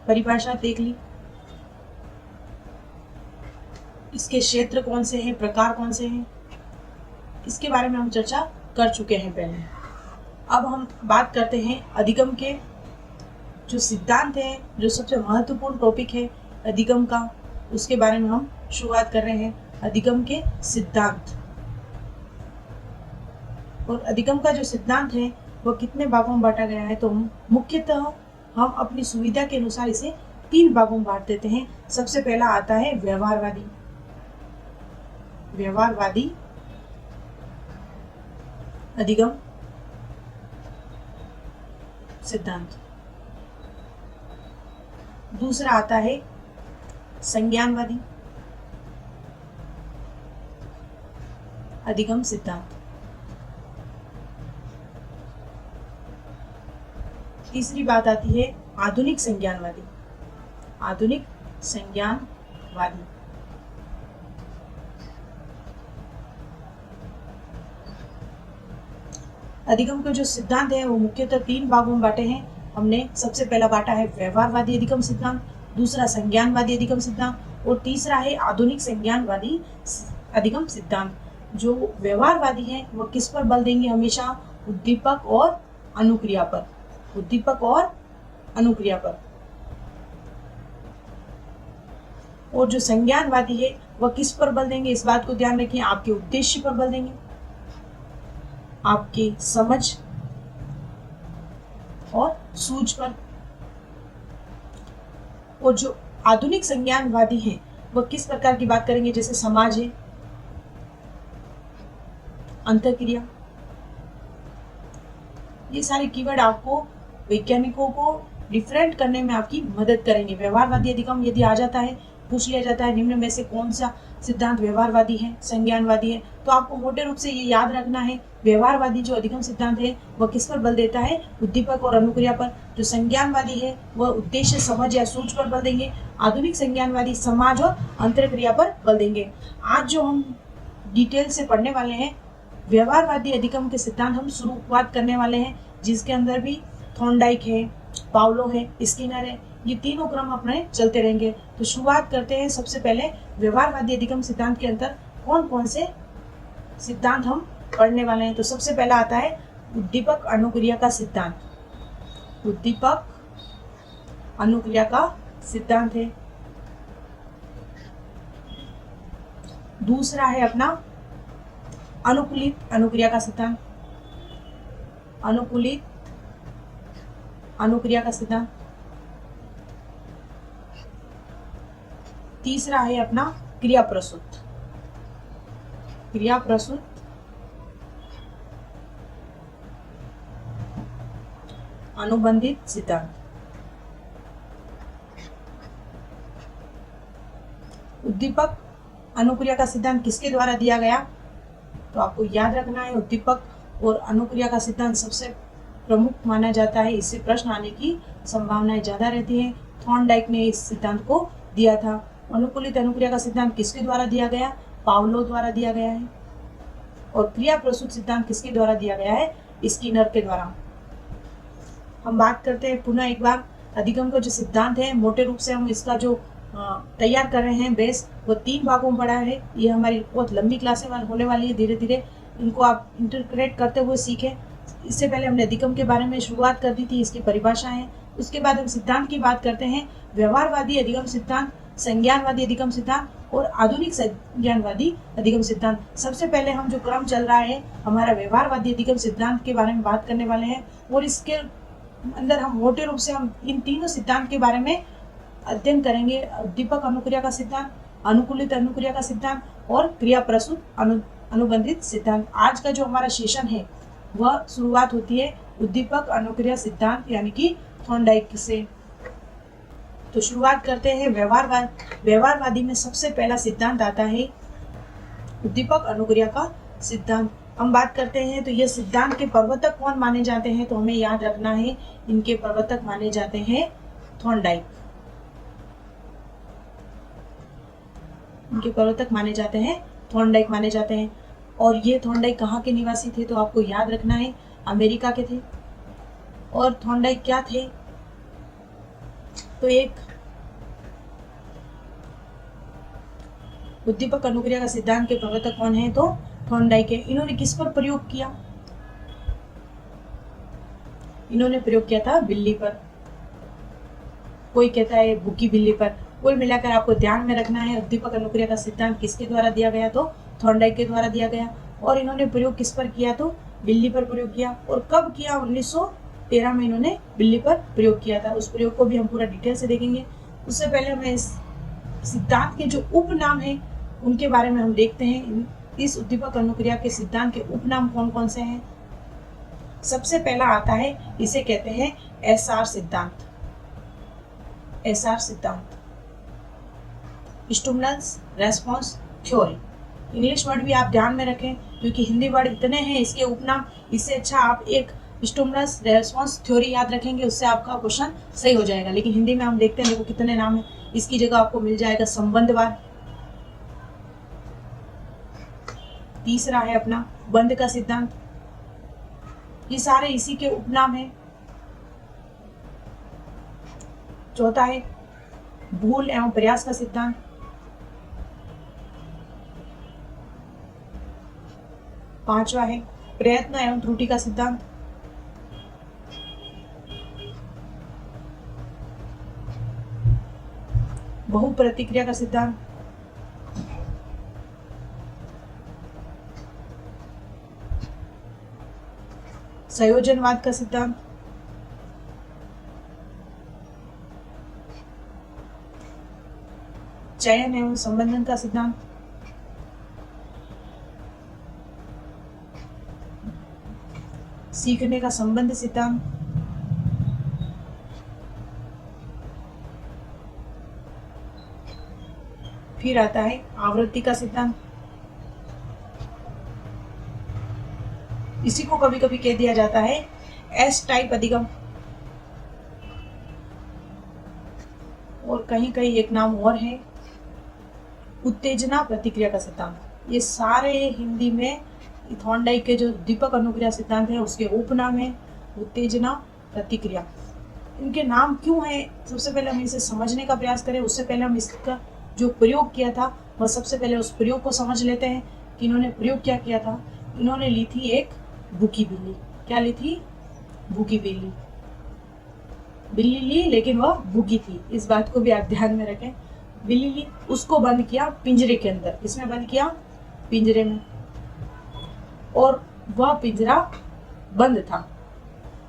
परिभाषा देख ली, इसके क्षेत्र कौन से हैं, प्रकार कौन से हैं, इसके बारे में हम चर्चा कर चुके हैं पहले। अब हम बात करते हैं अधिगम के जो सिद्धांत है, जो सबसे महत्वपूर्ण टॉपिक है अधिगम का, उसके बारे में हम शुरुआत कर रहे हैं। अधिगम के सिद्धांत। और अधिगम का जो सिद्धांत है वह कितने भागों में बांटा गया है? तो मुख्यतः हम अपनी सुविधा के अनुसार इसे 3 भागों में बांट देते हैं। सबसे पहला आता है व्यवहारवादी। व्यवहारवादी अधिगम सिद्धांत। दूसरा आता है संज्ञानवादी अधिगम सिद्धांत। तीसरी बात आती है आधुनिक संज्ञानवादी। आधुनिक संज्ञानवादी। अधिगम के जो सिद्धांत है वो मुख्यतः 3 भागों में बांटे हैं। हमने सबसे पहला बांटा है व्यवहारवादी अधिगम सिद्धांत, दूसरा संज्ञानवादी अधिगम सिद्धांत और तीसरा है आधुनिक संज्ञानवादी अधिगम सिद्धांत। जो व्यवहारवादी है वो किस पर बल देंगे? हमेशा उद्दीपक और अनुक्रिया पर। उद्दीपक और अनुक्रिया पर। और जो संज्ञानवादी है वह किस पर बल देंगे? इस बात को ध्यान रखिए, आपके उद्देश्य पर बल देंगे, आपकी समझ और सूझ पर। और जो आधुनिक संज्ञानवादी हैं वह किस प्रकार की बात करेंगे? जैसे समाज है, अंतःक्रिया, ये सारे कीवर्ड आपको वैज्ञानिकों को डिफरेंट करने में आपकी मदद करेंगे। व्यवहारवादी अधिगम यदि आ जाता है, पूछ लिया जाता है निम्न में से कौन सा सिद्धांत व्यवहारवादी है, संज्ञानवादी है, तो आपको मोटे रूप से ये याद रखना है, व्यवहारवादी जो अधिगम सिद्धांत है वह किस पर बल देता है? उद्दीपक और अनुक्रिया पर। जो संज्ञानवादी है वह उद्देश्य, समझ या सूझ पर बल देंगे। आधुनिक संज्ञानवादी समाज और अंतःक्रिया पर बल देंगे। आज जो हम डिटेल से पढ़ने वाले हैं व्यवहारवादी अधिगम के सिद्धांत, हम शुरुआत करने वाले हैं, जिसके अंदर भी थॉर्नडाइक है, पावलो है, स्किनर है, ये तीनों क्रम अपने चलते रहेंगे। तो शुरुआत करते हैं। सबसे पहले व्यवहारवादी अधिगम सिद्धांत के अंदर कौन कौन से सिद्धांत हम पढ़ने वाले हैं। तो सबसे पहला आता है उद्दीपक अनुक्रिया का सिद्धांत। उद्दीपक अनुक्रिया का सिद्धांत है। दूसरा है अपना अनुकूलित अनुक्रिया का सिद्धांत। अनुकूलित अनुक्रिया का सिद्धांत। तीसरा है अपना क्रिया प्रसूत। क्रिया प्रसूत अनुबंधित सिद्धांत। उद्दीपक अनुक्रिया का सिद्धांत किसके द्वारा दिया गया? तो आपको याद रखना है, उद्दीपक और अनुक्रिया का सिद्धांत सबसे प्रमुख माना जाता है। इससे प्रश्न आने की संभावनाएं ज्यादा रहती है। थॉर्नडाइक ने इस सिद्धांत को दिया था। अनुकूलित अनुक्रिया का सिद्धांत किसके द्वारा दिया गया? पावलो द्वारा दिया गया है। और क्रिया प्रसूत सिद्धांत किसके द्वारा दिया गया है? स्किनर के द्वारा। हम बात करते हैं पुनः एक बार अधिगम का जो सिद्धांत है, मोटे रूप से हम इसका जो तैयार कर रहे हैं बेस, वो 3 भागों में पड़ा है। ये हमारी बहुत लंबी क्लासें होने वाली है, धीरे धीरे इनको आप इंटरप्रेट करते हुए सीखें। इससे पहले हमने अधिगम के बारे में शुरुआत कर दी थी, इसकी परिभाषा है। उसके बाद हम सिद्धांत की बात करते हैं, व्यवहारवादी अधिगम सिद्धांत, संज्ञानवादी अधिगम सिद्धांत और आधुनिक संज्ञानवादी अधिगम सिद्धांत। सबसे पहले हम जो क्रम चल रहा है हमारा व्यवहारवादी अधिगम सिद्धांत के बारे में बात करने वाले हैं, और इसके अंदर हम मोटे रूप से हम इन तीनों सिद्धांत के बारे में अध्ययन करेंगे। उद्दीपक अनुक्रिया का सिद्धांत, अनुकूलित अनुक्रिया का सिद्धांत और क्रिया प्रसूत अनुबंधित सिद्धांत। आज का जो हमारा सेशन है वह शुरुआत होती है उद्दीपक अनुक्रिया सिद्धांत यानी कि थॉर्नडाइक से। तो शुरुआत करते हैं व्यवहारवादी में सबसे पहला सिद्धांत आता है उद्दीपक अनुक्रिया का सिद्धांत। हम बात करते हैं तो ये सिद्धांत के प्रवर्तक कौन माने जाते हैं, तो हमें याद रखना है इनके प्रवर्तक माने जाते हैं थॉर्नडाइक। इनके प्रवर्तक माने जाते हैं थॉर्नडाइक माने जाते हैं। और ये थॉर्नडाइक कहाँ के निवासी थे, तो आपको याद रखना है अमेरिका के थे। और थॉर्नडाइक क्या थे, तो एक उद्दीपक अनुक्रिया का सिद्धांत के प्रवर्तक कौन है, तो थॉर्नडाइक है। इन्होंने किस पर प्रयोग किया, इन्होंने प्रयोग किया था बिल्ली पर, कोई कहता है भूखी बिल्ली पर। कुल मिलाकर आपको ध्यान में रखना है उद्दीपक अनुक्रिया का सिद्धांत किसके द्वारा दिया गया, तो थॉर्नडाइक के द्वारा दिया गया। और इन्होंने प्रयोग किस पर किया, तो बिल्ली पर प्रयोग किया। और कब किया, 1913 में इन्होंने बिल्ली पर प्रयोग किया था। उस प्रयोग को भी हम पूरा डिटेल से देखेंगे। उससे पहले हमें इस सिद्धांत के जो उपनाम है उनके बारे में हम देखते हैं। इस उद्दीपक अनुक्रिया के सिद्धांत के उपनाम कौन कौन से हैं। सबसे पहला आता है, इसे कहते हैं एसआर सिद्धांत। एसआर सिद्धांत, stimulus response theory. English word भी आप ध्यान में रखें क्योंकि हिंदी वर्ड इतने हैं इसके उपनाम। इससे अच्छा आप एक स्टिमुलस रेस्पॉन्स थ्योरी याद रखेंगे, उससे आपका क्वेश्चन सही हो जाएगा। लेकिन हिंदी में हम देखते हैं देखो कितने नाम है। इसकी जगह आपको मिल जाएगा संबंधवाद। तीसरा है अपना बंध का सिद्धांत। ये सारे इसी के उपनाम हैं। चौथा है भूल एवं प्रयास का सिद्धांत। पांचवा है प्रयत्न एवं त्रुटि का सिद्धांत। बहुप्रतिक्रिया का सिद्धांत। संयोजनवाद का सिद्धांत। चयन एवं संबंधन का सिद्धांत। सीखने का संबंध सिद्धांत। फिर आता है आवृत्ति का सिद्धांत। इसी को कभी कभी कह दिया जाता है एस टाइप अधिगम। और कहीं कहीं एक नाम और है उत्तेजना प्रतिक्रिया का सिद्धांत। ये सारे हिंदी में थॉर्नडाइक के जो दीपक अनुक्रिया सिद्धांत है उसके उपनाम है उत्तेजना प्रतिक्रिया। इनके नाम क्यों है, सबसे पहले हम इसे समझने का प्रयास करें। उससे पहले हम इसका जो प्रयोग किया था वह सबसे पहले उस प्रयोग को समझ लेते हैं कि इन्होंने प्रयोग क्या किया था। इन्होंने ली थी एक भूखी बिल्ली। क्या ली थी, भूखी बिल्ली। बिल्ली ली लेकिन वह भूखी थी, इस बात को भी आप ध्यान में रखें। बिल्ली ली, उसको बंद किया पिंजरे के अंदर। इसमें बंद किया पिंजरे में, और वह पिंजरा बंद था।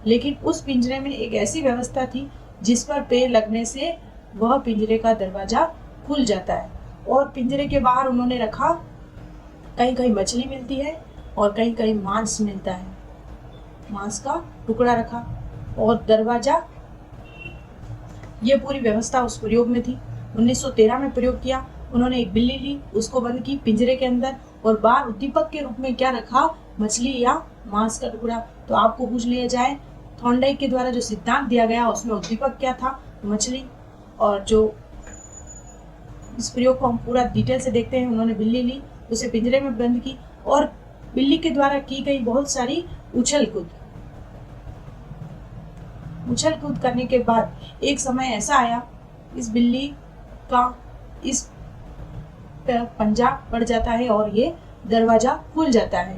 लेकिन उस पिंजरे में एक ऐसी व्यवस्था थी जिस पर पैर लगने से वह पिंजरे का दरवाजा खुल जाता है। और पिंजरे के बाहर उन्होंने रखा, कहीं कहीं मछली मिलती है और कहीं कहीं मांस मिलता है, मांस का टुकड़ा रखा और दरवाजा। ये पूरी व्यवस्था उस प्रयोग में थी। 1913 में प्रयोग किया। उन्होंने एक बिल्ली ली, उसको बंद की पिंजरे के अंदर, और बाहर उद्दीपक के रूप में क्या रखा, मछली या मांस का टुकड़ा। तो आपको पूछ लिया जाए थॉर्नडाइक के द्वारा जो सिद्धांत दिया गया उसमें उद्दीपक क्या था, मछली। और जो इस प्रयोग को हम पूरा डिटेल से देखते हैं, उन्होंने बिल्ली ली, उसे पिंजरे में बंद की, और बिल्ली के द्वारा की गई बहुत सारी उछल कूद करने के बाद एक समय ऐसा आया, इस बिल्ली का इस पंजा पड़ जाता है और ये दरवाजा खुल जाता है।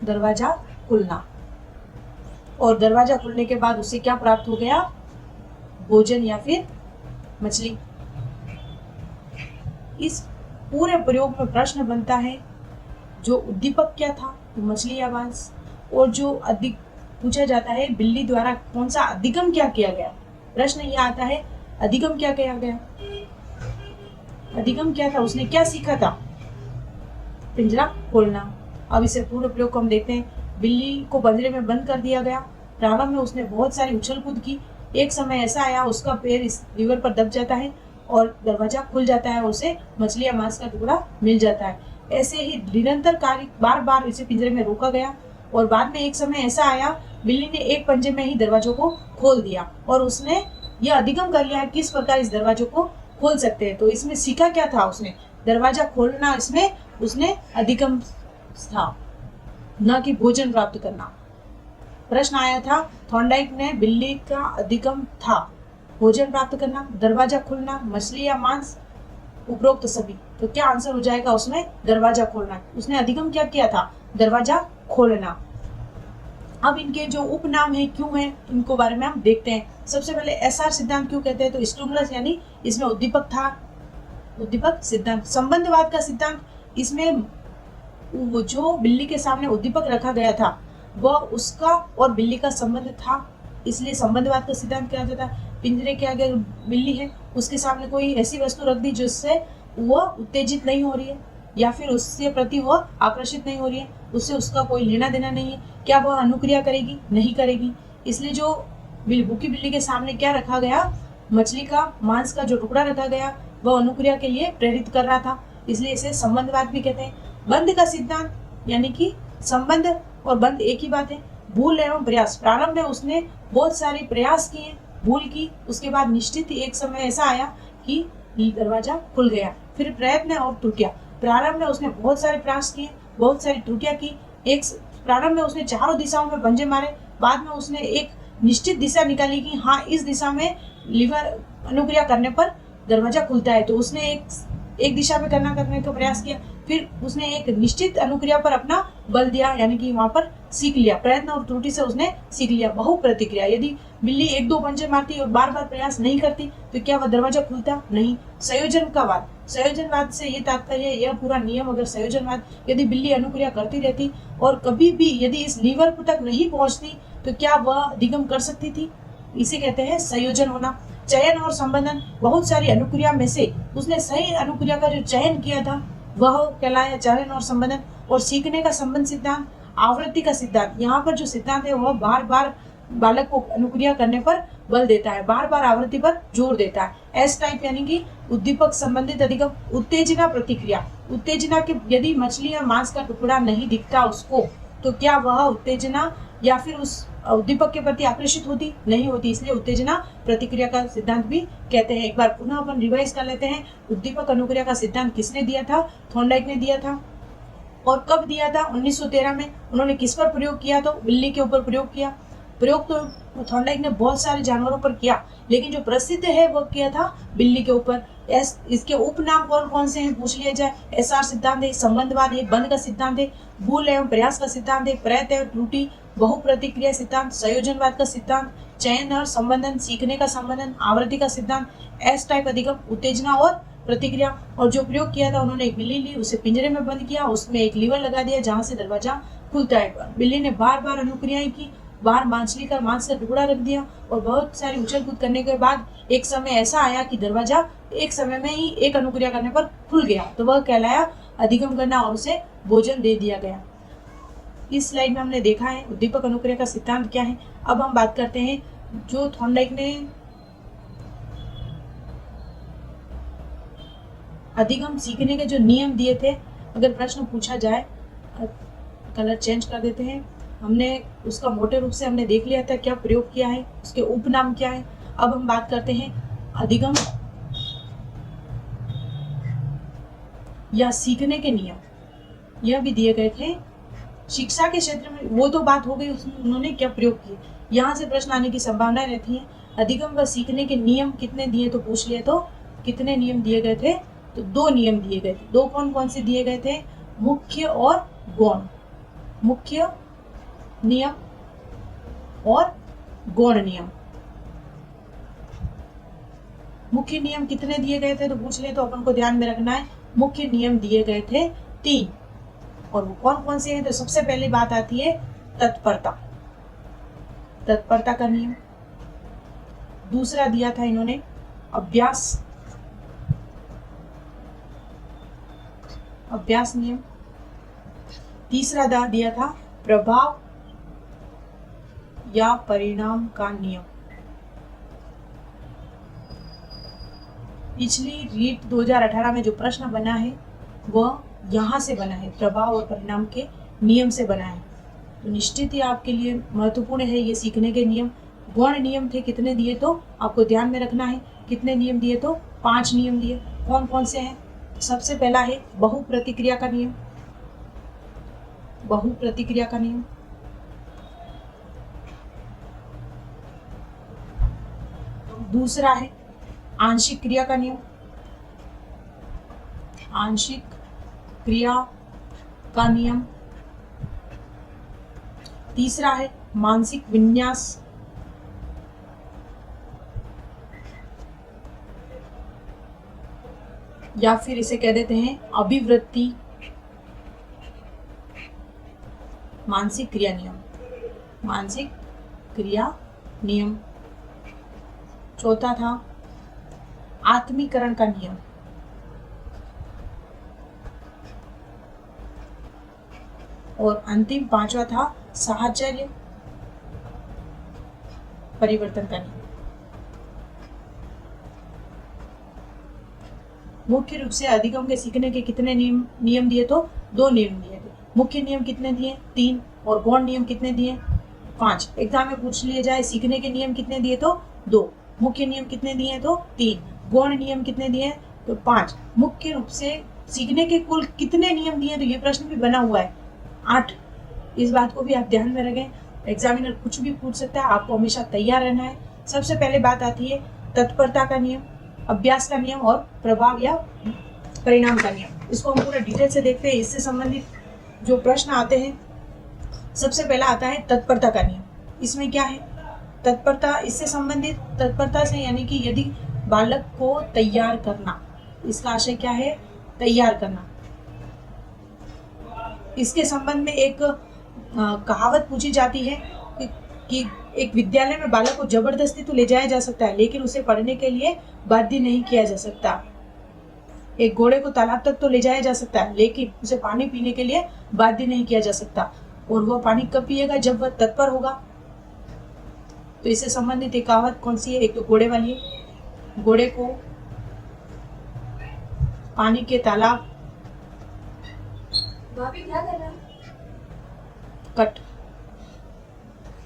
दरवाजा खुलना, और दरवाजा खुलने के बाद उसे क्या प्राप्त हो गया? भोजन या फिर मछली। इस पूरे प्रयोग में प्रश्न बनता है, जो उद्दीपक क्या था? मछली या मांस। और जो अधिक पूछा जाता है, बिल्ली द्वारा कौन सा अधिगम क्या किया गया? प्रश्न यह आता है, अधिगम क्या किया गया? अधिगम क्या था? उसने क्या सीखा था? पिंजरा खोलना। अब इसे पूर्ण प्रयोग को हम देखते हैं। बिल्ली को पिंजरे में बंद कर दिया गया। प्रारंभ में उसने बहुत सारी उछल कूद की। एक समय ऐसा आया, उसका पैर इस लीवर पर दब जाता है और दरवाजा खुल जाता है और उसे मछली या मांस का टुकड़ा मिल जाता है। ऐसे ही निरंतर कार्य बार बार इसे पिंजरे में रोका गया और बाद में एक समय ऐसा आया, बिल्ली ने एक पंजे में ही दरवाजों को खोल दिया और उसने यह अधिगम कर लिया है किस प्रकार इस दरवाजों को खोल सकते हैं। तो इसमें सीखा क्या था उसने? दरवाजा खोलना इसमें उसने अधिगम था, न कि भोजन प्राप्त करना। प्रश्न आया था, थॉर्नडाइक ने बिल्ली का अधिगम था भोजन प्राप्त करना, दरवाजा खुलना, मछली या मांस, उपरोक्त सभी। तो क्या आंसर हो जाएगा उसमें? दरवाजा खोलना। उसने अधिगम क्या किया था? दरवाजा खोलना। अब इनके जो उपनाम है क्यों है, इनको बारे में हम देखते हैं। सबसे पहले एसआर सिद्धांत क्यों कहते हैं? तो स्टिमुलस यानी इसमें उद्दीपक था, उद्दीपक सिद्धांत। संबंधवाद का सिद्धांत, इसमें वो जो बिल्ली के सामने उद्दीपक रखा गया था वह उसका और बिल्ली का संबंध था, इसलिए संबंधवाद का सिद्धांत क्या जाता है? पिंजरे के आगे बिल्ली है, उसके सामने कोई ऐसी वस्तु रख दी जिससे वह उत्तेजित नहीं हो रही है या फिर उसके प्रति वह आकर्षित नहीं हो रही है, उससे उसका कोई लेना देना नहीं है, क्या वह अनुक्रिया करेगी? नहीं करेगी। इसलिए जो भूखी बिल्ली के सामने क्या रखा गया? मछली का मांस का जो टुकड़ा रखा गया वह अनुक्रिया के लिए प्रेरित कर रहा था, इसलिए इसे संबंधवाद भी कहते हैं। बंध का सिद्धांत, यानी कि संबंध और बंध एक ही बात है। भूल एवं प्रयास, प्रारंभ में उसने बहुत सारे प्रयास किए, भूल की, उसके बाद निश्चित एक समय ऐसा आया कि दरवाजा खुल गया। फिर प्रयत्न और त्रुटियां, प्रारंभ में उसने बहुत सारे प्रयास किए, बहुत सारी त्रुटियां की। एक प्रारंभ में उसने चारों दिशाओं में पंजे मारे, बाद में उसने एक निश्चित दिशा निकाली कि हाँ इस दिशा में लीवर अनुक्रिया करने पर दरवाजा खुलता है, तो उसने एक दिशा में करने का प्रयास किया। फिर उसने एक निश्चित अनुक्रिया पर अपना बल दिया, यानी कि वहां पर सीख लिया। प्रयत्न और त्रुटि से उसने सीख लिया। बहु प्रतिक्रिया, यदि बिल्ली एक दो पंजे मारती और बार बार प्रयास नहीं करती तो क्या वह दरवाजा खुलता? नहीं। संयोजनवाद, संयोजनवाद से ये तात्पर्य, यह पूरा नियम, अगर संयोजनवाद, यदि बिल्ली अनुक्रिया करती रहती और कभी भी यदि इस लीवर तक नहीं पहुंचती तो क्या वह अधिगम कर सकती थी? इसे कहते हैं संयोजन होना। चयन और संबंधन, बहुत सारी अनुक्रिया में से उसने सही अनुक्रिया का जो चयन किया था वह कहलाया चयन और संबंधन। और सीखने का संबंध सिद्धांत, आवृत्ति का सिद्धांत, यहाँ पर जो सिद्धांत है वह बार बार बालक को अनुक्रिया करने पर बल देता है, बार बार आवृत्ति पर जोर देता है। एस टाइप यानी कि उद्दीपक संबंधित अधिगम। उत्तेजना प्रतिक्रिया, उत्तेजना के यदि मछली या मांस का टुकड़ा नहीं दिखता उसको तो क्या वह उत्तेजना या फिर उस उद्दीपक के प्रति आकर्षित होती? नहीं होती, इसलिए उत्तेजना प्रतिक्रिया का सिद्धांत भी कहते हैं। एक बार पुनः अपन रिवाइज कर लेते हैं। उद्दीपक अनुक्रिया का सिद्धांत किसने दिया था? थॉर्नडाइक ने दिया था। और कब दिया था? 1913 में। उन्होंने किस पर प्रयोग किया? तो बिल्ली के ऊपर प्रयोग किया। प्रयोग तो थॉर्नडाइक ने बहुत सारे जानवरों पर किया, लेकिन जो प्रसिद्ध है वह किया था बिल्ली के ऊपर। इसके उपनाम कौन कौन से हैं पूछ लिया जाए। एसआर सिद्धांत है, संबंधवाद है, बंध का सिद्धांत है, भूल एवं प्रयास का सिद्धांत है, प्रयत्न एवं त्रुटि, बहु प्रतिक्रिया सिद्धांत, संयोजनवाद का सिद्धांत, चयन और संबंधन, सीखने का संबंधन, आवृत्ति का सिद्धांत, एस टाइप अधिगम, उत्तेजना और प्रतिक्रिया। और जो प्रयोग किया था, उन्होंने एक बिल्ली ली, उसे पिंजरे में बंद किया, उसमें एक लीवर लगा दिया जहां से दरवाजा खुलता है। बिल्ली ने बार बार अनुक्रियाएं की, बाहर मछली का मांस का टुकड़ा रख दिया और बहुत सारी उछल कूद करने के बाद एक समय ऐसा आया कि दरवाजा एक समय में ही एक अनुक्रिया करने पर खुल गया, तो वह कहलाया अधिगम करना और उसे भोजन दे दिया गया। इस स्लाइड में हमने देखा है उद्दीपक अनुक्रिया का सिद्धांत क्या है। अब हम बात करते हैं जो थॉर्नडाइक ने अधिगम सीखने के जो नियम दिए थे, अगर प्रश्न पूछा जाए, कलर चेंज कर देते हैं। हमने उसका मोटे रूप से हमने देख लिया था क्या प्रयोग किया है, उसके उपनाम क्या है। अब हम बात करते हैं अधिगम या सीखने के नियम, यह भी दिए गए थे। शिक्षा के क्षेत्र में वो तो बात हो गई, उन्होंने क्या प्रयोग किए, यहाँ से प्रश्न आने की संभावना रहती है। अधिगम व सीखने के नियम कितने दिए तो पूछ लिए तो कितने नियम दिए गए थे? तो 2 नियम दिए गए थे। 2 कौन कौन से दिए गए थे? मुख्य और गौण। मुख्य नियम और गौण नियम। मुख्य नियम कितने दिए गए थे तो पूछ ले तो अपन को ध्यान में रखना है, मुख्य नियम दिए गए थे 3। और वो कौन कौन से हैं? तो सबसे पहली बात आती है तत्परता। तत्परता का नियम। दूसरा दिया था इन्होंने अभ्यास। अभ्यास नियम। तीसरा दिया था प्रभाव या परिणाम का नियम। पिछली रीट 2018 में जो प्रश्न बना है वह यहाँ से बना है, प्रभाव और परिणाम के नियम से बना है। तो निश्चित ही आपके लिए महत्वपूर्ण है ये सीखने के नियम। गौण नियम थे कितने दिए तो आपको ध्यान में रखना है। कितने नियम दिए तो 5 नियम दिए। कौन कौन से हैं? सबसे पहला है बहु प्रतिक्रिया का नियम। बहु प्रतिक्रिया का नियम। दूसरा है आंशिक क्रिया का नियम। आंशिक क्रिया का नियम। तीसरा है मानसिक विन्यास। या फिर इसे कह देते हैं अभिवृत्ति मानसिक क्रिया नियम। मानसिक क्रिया नियम। चौथा था आत्मीकरण का नियम। और अंतिम 5वां था साहचर्य परिवर्तन का नियम। मुख्य रूप से अधिगम के सीखने के कितने नियम दिए तो 2 नियम दिए थे। मुख्य नियम कितने दिए? 3। और गौण नियम कितने दिए? 5। एग्जाम में पूछ लिया जाए सीखने के नियम कितने दिए तो 2। मुख्य नियम कितने दिए तो 3। गौण नियम कितने दिए तो 5। मुख्य रूप से सीखने के कुल कितने नियम दिए तो ये प्रश्न भी बना हुआ है 8। इस बात को भी आप ध्यान में रखें। एग्जामिनर कुछ भी पूछ सकता है, आपको हमेशा तैयार रहना है। सबसे पहले बात आती है तत्परता का नियम, अभ्यास का नियम और प्रभाव या परिणाम का नियम। इसको हम पूरा डिटेल से देखते हैं। इससे संबंधित जो प्रश्न आते हैं, सबसे पहला आता है तत्परता का नियम। इसमें क्या है? तत्परता, इससे संबंधित तत्परता से यानी कि यदि बालक को तैयार करना, इसका आशय क्या है? तैयार करना। इसके संबंध में एक कहावत पूछी जाती है कि एक विद्यालय में बालक को जबरदस्ती तो ले जाया जा सकता है लेकिन उसे पढ़ने के लिए बाध्य नहीं किया जा सकता। एक घोड़े को तालाब तक तो ले जाया जा सकता है लेकिन उसे पानी पीने के लिए बाध्य नहीं किया जा सकता। और वह पानी कब पिएगा? जब वह तत्पर होगा। तो इससे संबंधित एक कहावत कौन सी है? एक तो घोड़े वाली है। घोड़े को पानी के तालाब भाभी क्या कर रहा है? कट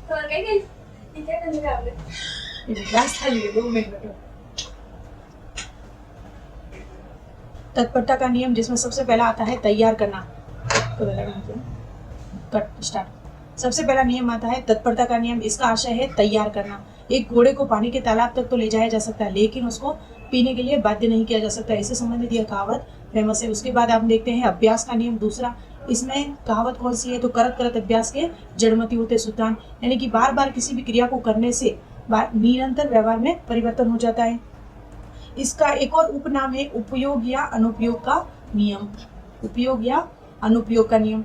तो ये क्या करने का आपने? रास्ता लिए 2 मिनट बैठो। तत्परता का नियम जिसमें सबसे पहला आता है तैयार करना। Cut start. सबसे पहला नियम आता है तत्परता का नियम। इसका आशय है तैयार करना। एक घोड़े को पानी के तालाब तक तो ले जाया जा सकता है लेकिन उसको पीने के लिए बाध्य नहीं किया जा सकता। इससे संबंधित यह कहावत फेमस है। उसके बाद आप देखते हैं अभ्यास का नियम दूसरा। इसमें कहावत कौन सी है? तो करत करत अभ्यास के जड़मति होते सुल्तान, यानी कि बार बार किसी भी क्रिया को करने से निरंतर व्यवहार में परिवर्तन हो जाता है। इसका एक और उपनाम है उपयोग या अनुपयोग का नियम। उपयोग या अनुपयोग का नियम।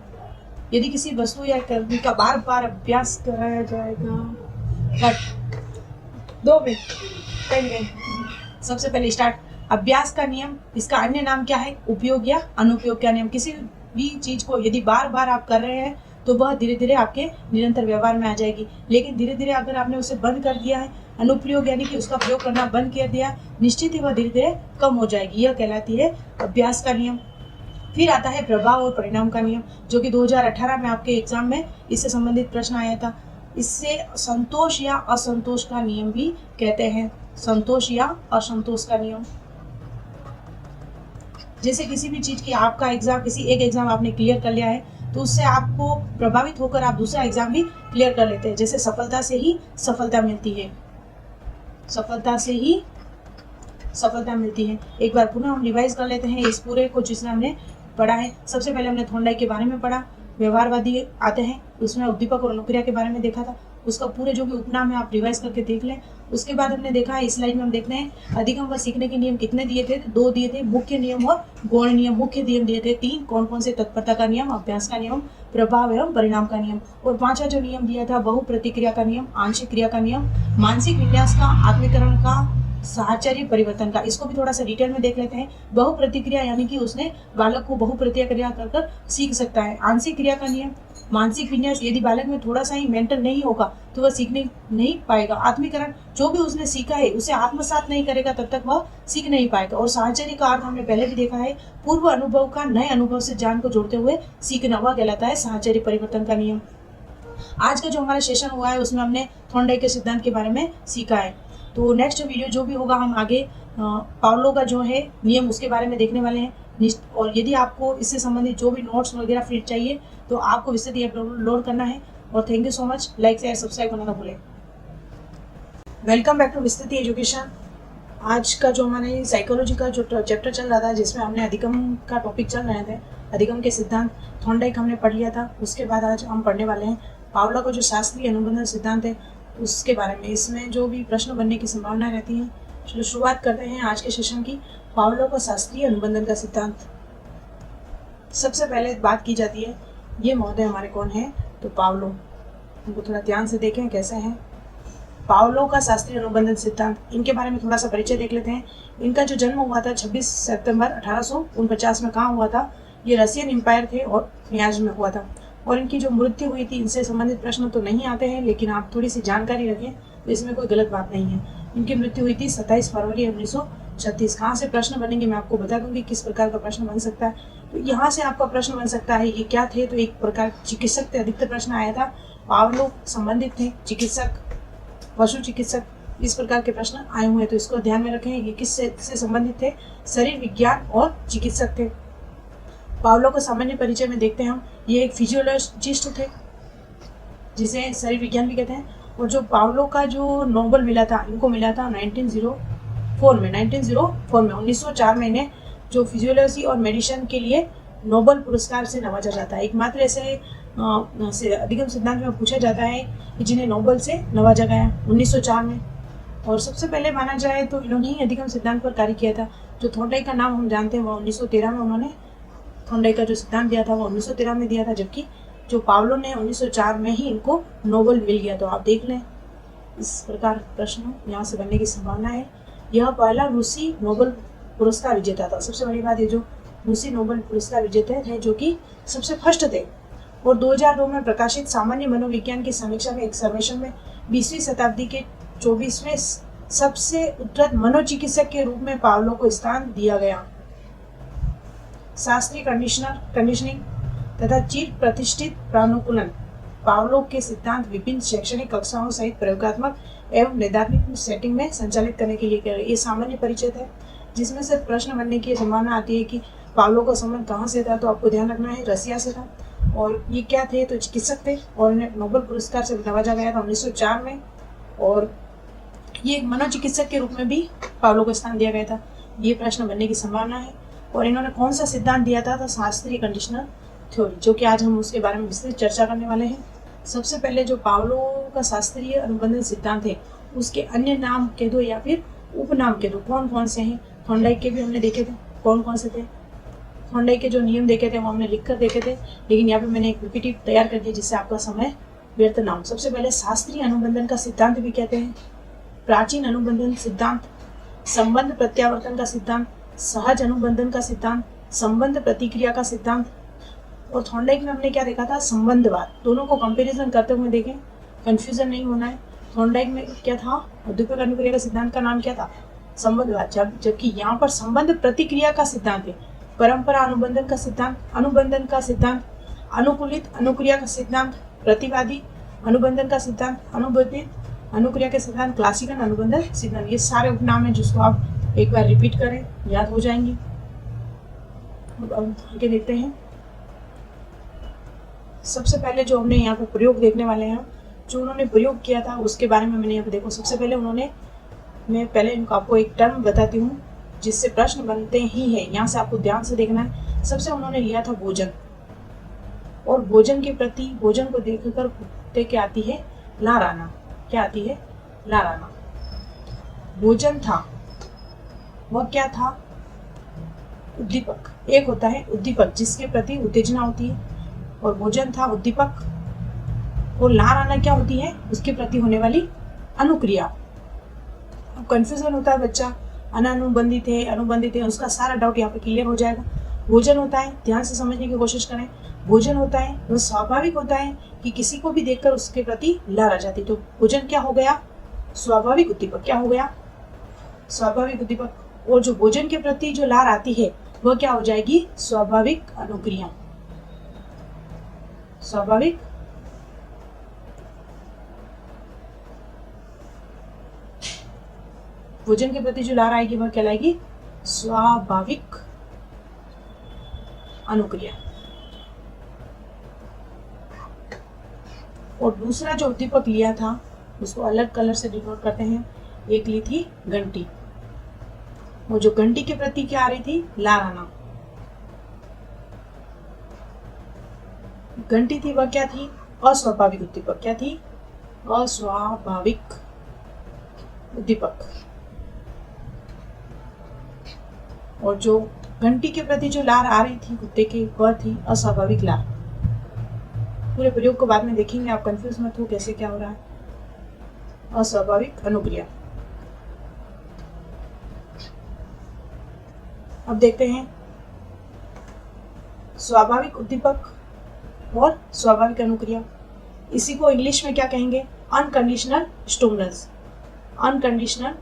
यदि किसी वस्तु या कर्म का बार बार अभ्यास कराया जाएगा। But 2 minute. सबसे पहले स्टार्ट। अभ्यास का नियम, इसका अन्य नाम क्या है? उपयोग या अनुपयोग का नियम। किसी भी चीज को यदि बार बार आप कर रहे हैं तो वह धीरे धीरे आपके निरंतर व्यवहार में आ जाएगी। लेकिन धीरे धीरे अगर आपने उसे बंद कर दिया है, अनुप्रयोग यानी कि उसका प्रयोग करना बंद कर दिया, निश्चित ही वह धीरे धीरे कम हो जाएगी। यह कहलाती है अभ्यास का नियम। फिर आता है प्रभाव और परिणाम का नियम, जो कि 2018 में आपके एग्जाम में इससे संबंधित प्रश्न आया था। इससे संतोष या असंतोष का नियम भी कहते हैं। संतोष या असंतोष का नियम। जैसे किसी भी चीज की आपका एग्जाम, किसी एक एग्जाम आपने क्लियर कर लिया है तो उससे आपको प्रभावित होकर आप दूसरा एग्जाम भी क्लियर कर लेते हैं। जैसे सफलता से ही सफलता मिलती है। सफलता से ही सफलता मिलती है। एक बार पुनः हम रिवाइज कर लेते हैं इस पूरे को जिसमें हमने पढ़ा है। सबसे पहले हमने थॉर्नडाइक के बारे में पढ़ा, व्यवहारवादी आते हैं, उसमें उद्दीपक और अनुक्रिया के बारे में देखा था, उसका पूरे जो भी उपनाम है आप रिवाइज करके देख लें। उसके बाद हमने देखा है इस स्लाइड में हम देखते हैं अधिगम व सीखने के नियम कितने दिए थे, 2 दिए थे, मुख्य नियम और गौण नियम। मुख्य नियम दिए थे 3, कौन कौन से, तत्परता का नियम, अभ्यास का नियम, प्रभाव एवं परिणाम का नियम। और 5वां जो नियम दिया था बहु प्रतिक्रिया का नियम, आंशिक क्रिया का नियम, मानसिक विन्यास का, आत्मीकरण का, साहचर्य परिवर्तन का। इसको भी थोड़ा सा डिटेल में देख लेते हैं। बहु प्रतिक्रिया यानी कि उसने बालक को बहु प्रतिक्रिया कर सीख सकता है। आंशिक क्रिया का नियम, मानसिक विन्यास, यदि बालक में थोड़ा सा ही मेंटल नहीं होगा तो वह सीखने नहीं पाएगा। आत्मीकरण, जो भी उसने सीखा है उसे आत्मसात नहीं करेगा तब तक वह सीख नहीं पाएगा। और साहचर्य का अर्थ हमने पहले भी देखा है, पूर्व अनुभव का नए अनुभव से ज्ञान को जोड़ते हुए सीखना, वह कहलाता है साहचर्य परिवर्तन का नियम। आज का जो हमारा सेशन हुआ है उसमें हमने थॉर्नडाइक के सिद्धांत के बारे में सीखा है। तो नेक्स्ट वीडियो जो भी होगा हम आगे पावलो का जो है नियम उसके बारे में देखने वाले हैं। और यदि आपको इससे संबंधित जो भी नोट्स वगैरह फिर चाहिए तो आपको विस्तृत ऐप डाउनलोड करना है। और thank you so much, like share subscribe करना ना भूलें। वेलकम बैक टू विस्तृत एजुकेशन। आज का जो हमारे साइकोलॉजी का जो चैप्टर चल रहा था जिसमें हमने अधिगम का टॉपिक चल रहे थे, अधिगम के सिद्धांत, थॉर्नडाइक हमने पढ़ लिया था। उसके बाद आज हम पढ़ने वाले हैं पावलो का जो शास्त्रीय अनुबंधन सिद्धांत है उसके बारे में। इसमें जो भी प्रश्न बनने की संभावना रहती है। चलो शुरुआत करते हैं आज के सेशन की। पावलो का शास्त्रीय अनुबंधन का सिद्धांत। सबसे पहले बात की जाती है ये महोदय हमारे कौन है, तो पावलो। उनको थोड़ा ध्यान से देखें कैसे हैं। पावलो का शास्त्रीय अनुबंधन सिद्धांत, इनके बारे में थोड़ा सा परिचय देख लेते हैं। इनका जो जन्म हुआ था 26 सितंबर 1849 में कहाँ हुआ था, ये रशियन एम्पायर थे और न्याज में हुआ था। और इनकी जो मृत्यु हुई थी, इनसे संबंधित प्रश्न तो नहीं आते हैं लेकिन आप थोड़ी सी जानकारी रखें तो इसमें कोई गलत बात नहीं है। इनकी मृत्यु हुई थी 27 फरवरी 1936। कहाँ से प्रश्न बनेंगे मैं आपको बता दूंगी किस प्रकार का प्रश्न बन सकता है। तो यहाँ से आपका प्रश्न बन सकता है ये क्या थे, तो एक प्रकार चिकित्सक थे, अधिकतर प्रश्न आया था। पावलो संबंधित थे, चिकित्सक, पशु चिकित्सक, इस प्रकार के प्रश्न आए हुए हैं तो इसको ध्यान में रखें। ये किससे संबंधित थे, शरीर विज्ञान और चिकित्सक थे। पावलो का सामान्य परिचय में देखते हैं हम, ये एक फिजियोलॉजिस्ट थे जिसे शरीर विज्ञान भी कहते हैं। और जो पावलो का जो नोबेल मिला था, इनको मिला था 1904 में 1904 में इन्हें जो फिजियोलॉजी और मेडिसिन के लिए नोबेल पुरस्कार से नवाजा जाता है। एकमात्र ऐसे अधिगम सिद्धांत में पूछा जाता है कि जिन्हें नोबेल से नवाजा गया 1904 में। और सबसे पहले माना जाए तो इन्होंने ही अधिगम सिद्धांत पर कार्य किया था। जो थॉर्नडाइक का नाम हम जानते हैं वो 1913 में उन्होंने थॉर्नडाइक का जो सिद्धांत दिया था वो 1913 में दिया था, जबकि जो पावलो ने 1904 में ही इनको नोबेल मिल गया। तो आप देख लें इस प्रकार प्रश्न यहाँ से बनने की संभावना है। यह पहला रूसी नोबेल पुरस्कार विजेता था। सबसे बड़ी बात ये जो रूसी नोबेल पुरस्कार विजेता थे जो कि सबसे फर्स्ट थे। और 2002 में प्रकाशित सामान्य मनोविज्ञान की समीक्षा में एक सर्वेक्षण में 20वीं शताब्दी के 24वें सबसे उद्धृत मनोचिकित्सक के रूप में पावलो को स्थान दिया गया। शास्त्रीय कंडीशनिंग तथा चिर प्रतिष्ठित प्रानुकूलन, पावलो के सिद्धांत विभिन्न शैक्षणिक कक्षाओं सहित प्रयोगात्मक एवं नैदानिक सेटिंग में संचालित करने के लिए किया गया। ये सामान्य परिचय है जिसमें से प्रश्न बनने की संभावना आती है कि पावलो का संबंध कहाँ से था, तो आपको ध्यान रखना है रसिया से था। और ये क्या थे, तो चिकित्सक थे और इन्हें नोबेल पुरस्कार से नवाजा गया था 1904 में। और ये एक मनोचिकित्सक के रूप में भी पावलो को स्थान दिया गया था। ये प्रश्न बनने की संभावना है। और इन्होंने कौन सा सिद्धांत दिया था, तो शास्त्रीय कंडीशनल थ्योरी, जो कि आज हम उसके बारे में विस्तृत चर्चा करने वाले हैं। सबसे पहले जो पावलो का शास्त्रीय अनुबंधन सिद्धांत है उसके अन्य नाम कह दो या फिर उपनाम कह दो, कौन कौन से हैं। थॉर्नडाइक के भी हमने देखे थे कौन कौन से थे। थॉर्नडाइक के जो नियम देखे थे वो हमने लिख कर देखे थे, लेकिन यहाँ पे मैंने एक पीपीटी तैयार कर दी जिससे आपका समय व्यर्थ ना हो। सबसे पहले शास्त्रीय अनुबंधन का सिद्धांत भी कहते हैं, प्राचीन अनुबंधन सिद्धांत, संबंध प्रत्यावर्तन का सिद्धांत, सहज अनुबंधन का सिद्धांत, संबंध प्रतिक्रिया का सिद्धांत। और थॉर्नडाइक में हमने क्या देखा था, संबंधवाद। दोनों को कंपैरिजन करते हुए देखें, कंफ्यूजन नहीं होना है। थॉर्नडाइक में क्या था, उद्दीपक अनुक्रिया का सिद्धांत का नाम क्या था, संबंधवाद, जबकि यहाँ पर संबंध प्रतिक्रिया का सिद्धांत है। परंपरा अनुबंधन का सिद्धांत, अनुबंधन का सिद्धांत, अनुकूलित अनुक्रिया का सिद्धांत, प्रतिवादी अनुबंधन का सिद्धांत, अनुबंधित अनुक्रिया के सिद्धांत, क्लासिकल अनुबंधन सिद्धांत। ये सारे उपनाम है जिसको आप एक बार रिपीट करें, याद हो जाएंगे। अब आगे देखते हैं। सबसे पहले जो हमने यहाँ पे प्रयोग देखने वाले हैं, जो उन्होंने प्रयोग किया था उसके बारे में मैंने यहाँ पे देखो। सबसे पहले उन्होंने, मैं पहले आपको एक टर्म बताती हूँ, जिससे प्रश्न बनते ही है, यहाँ से आपको ध्यान से देखना है। सबसे उन्होंने लिया था भोजन, और भोजन के प्रति, भोजन को देखकर कुत्ते क्या आती है, लार आना। क्या आती है, लार आना। भोजन था, वह क्या था, उद्दीपक। एक होता है उद्दीपक जिसके प्रति उत्तेजना होती है, और भोजन था उद्दीपक, और लार आना क्या होती है, उसके प्रति होने वाली अनुक्रिया। अब कंफ्यूजन होता है बच्चा, अनानुबंधित है, अनुबंधित है, उसका सारा डाउट यहाँ पे क्लियर हो जाएगा। भोजन होता है, ध्यान से समझने की कोशिश करें, भोजन होता है वह स्वाभाविक होता है कि किसी को भी देखकर उसके प्रति लार आ जाती। तो भोजन क्या हो गया, स्वाभाविक उद्दीपक। क्या हो गया, स्वाभाविक उद्दीपक। और जो भोजन के प्रति जो लार आती है वह क्या हो जाएगी, स्वाभाविक अनुक्रिया। स्वाभाविक भोजन के प्रति जो लार आएगी वह कहलाएगी स्वाभाविक अनुक्रिया। और दूसरा जो उद्दीपक लिया था उसको अलग कलर से डिनोट करते हैं। एक ली थी घंटी, वो जो घंटी के प्रति क्या आ रही थी, लार आना। घंटी थी वह क्या थी, अस्वाभाविक उद्दीपक। क्या थी, अस्वाभाविक उद्दीपक। और जो घंटी के प्रति जो लार आ रही थी कुत्ते की, वह थी अस्वाभाविक लार। पूरे प्रयोग को बाद में देखेंगे, आप कंफ्यूज मत हो कैसे क्या हो रहा है। अस्वाभाविक अनुक्रिया। अब देखते हैं स्वाभाविक उद्दीपक और स्वाभाविक अनुक्रिया। इसी को इंग्लिश में क्या कहेंगे, अनकंडीशनल स्टिमुलस। Unconditional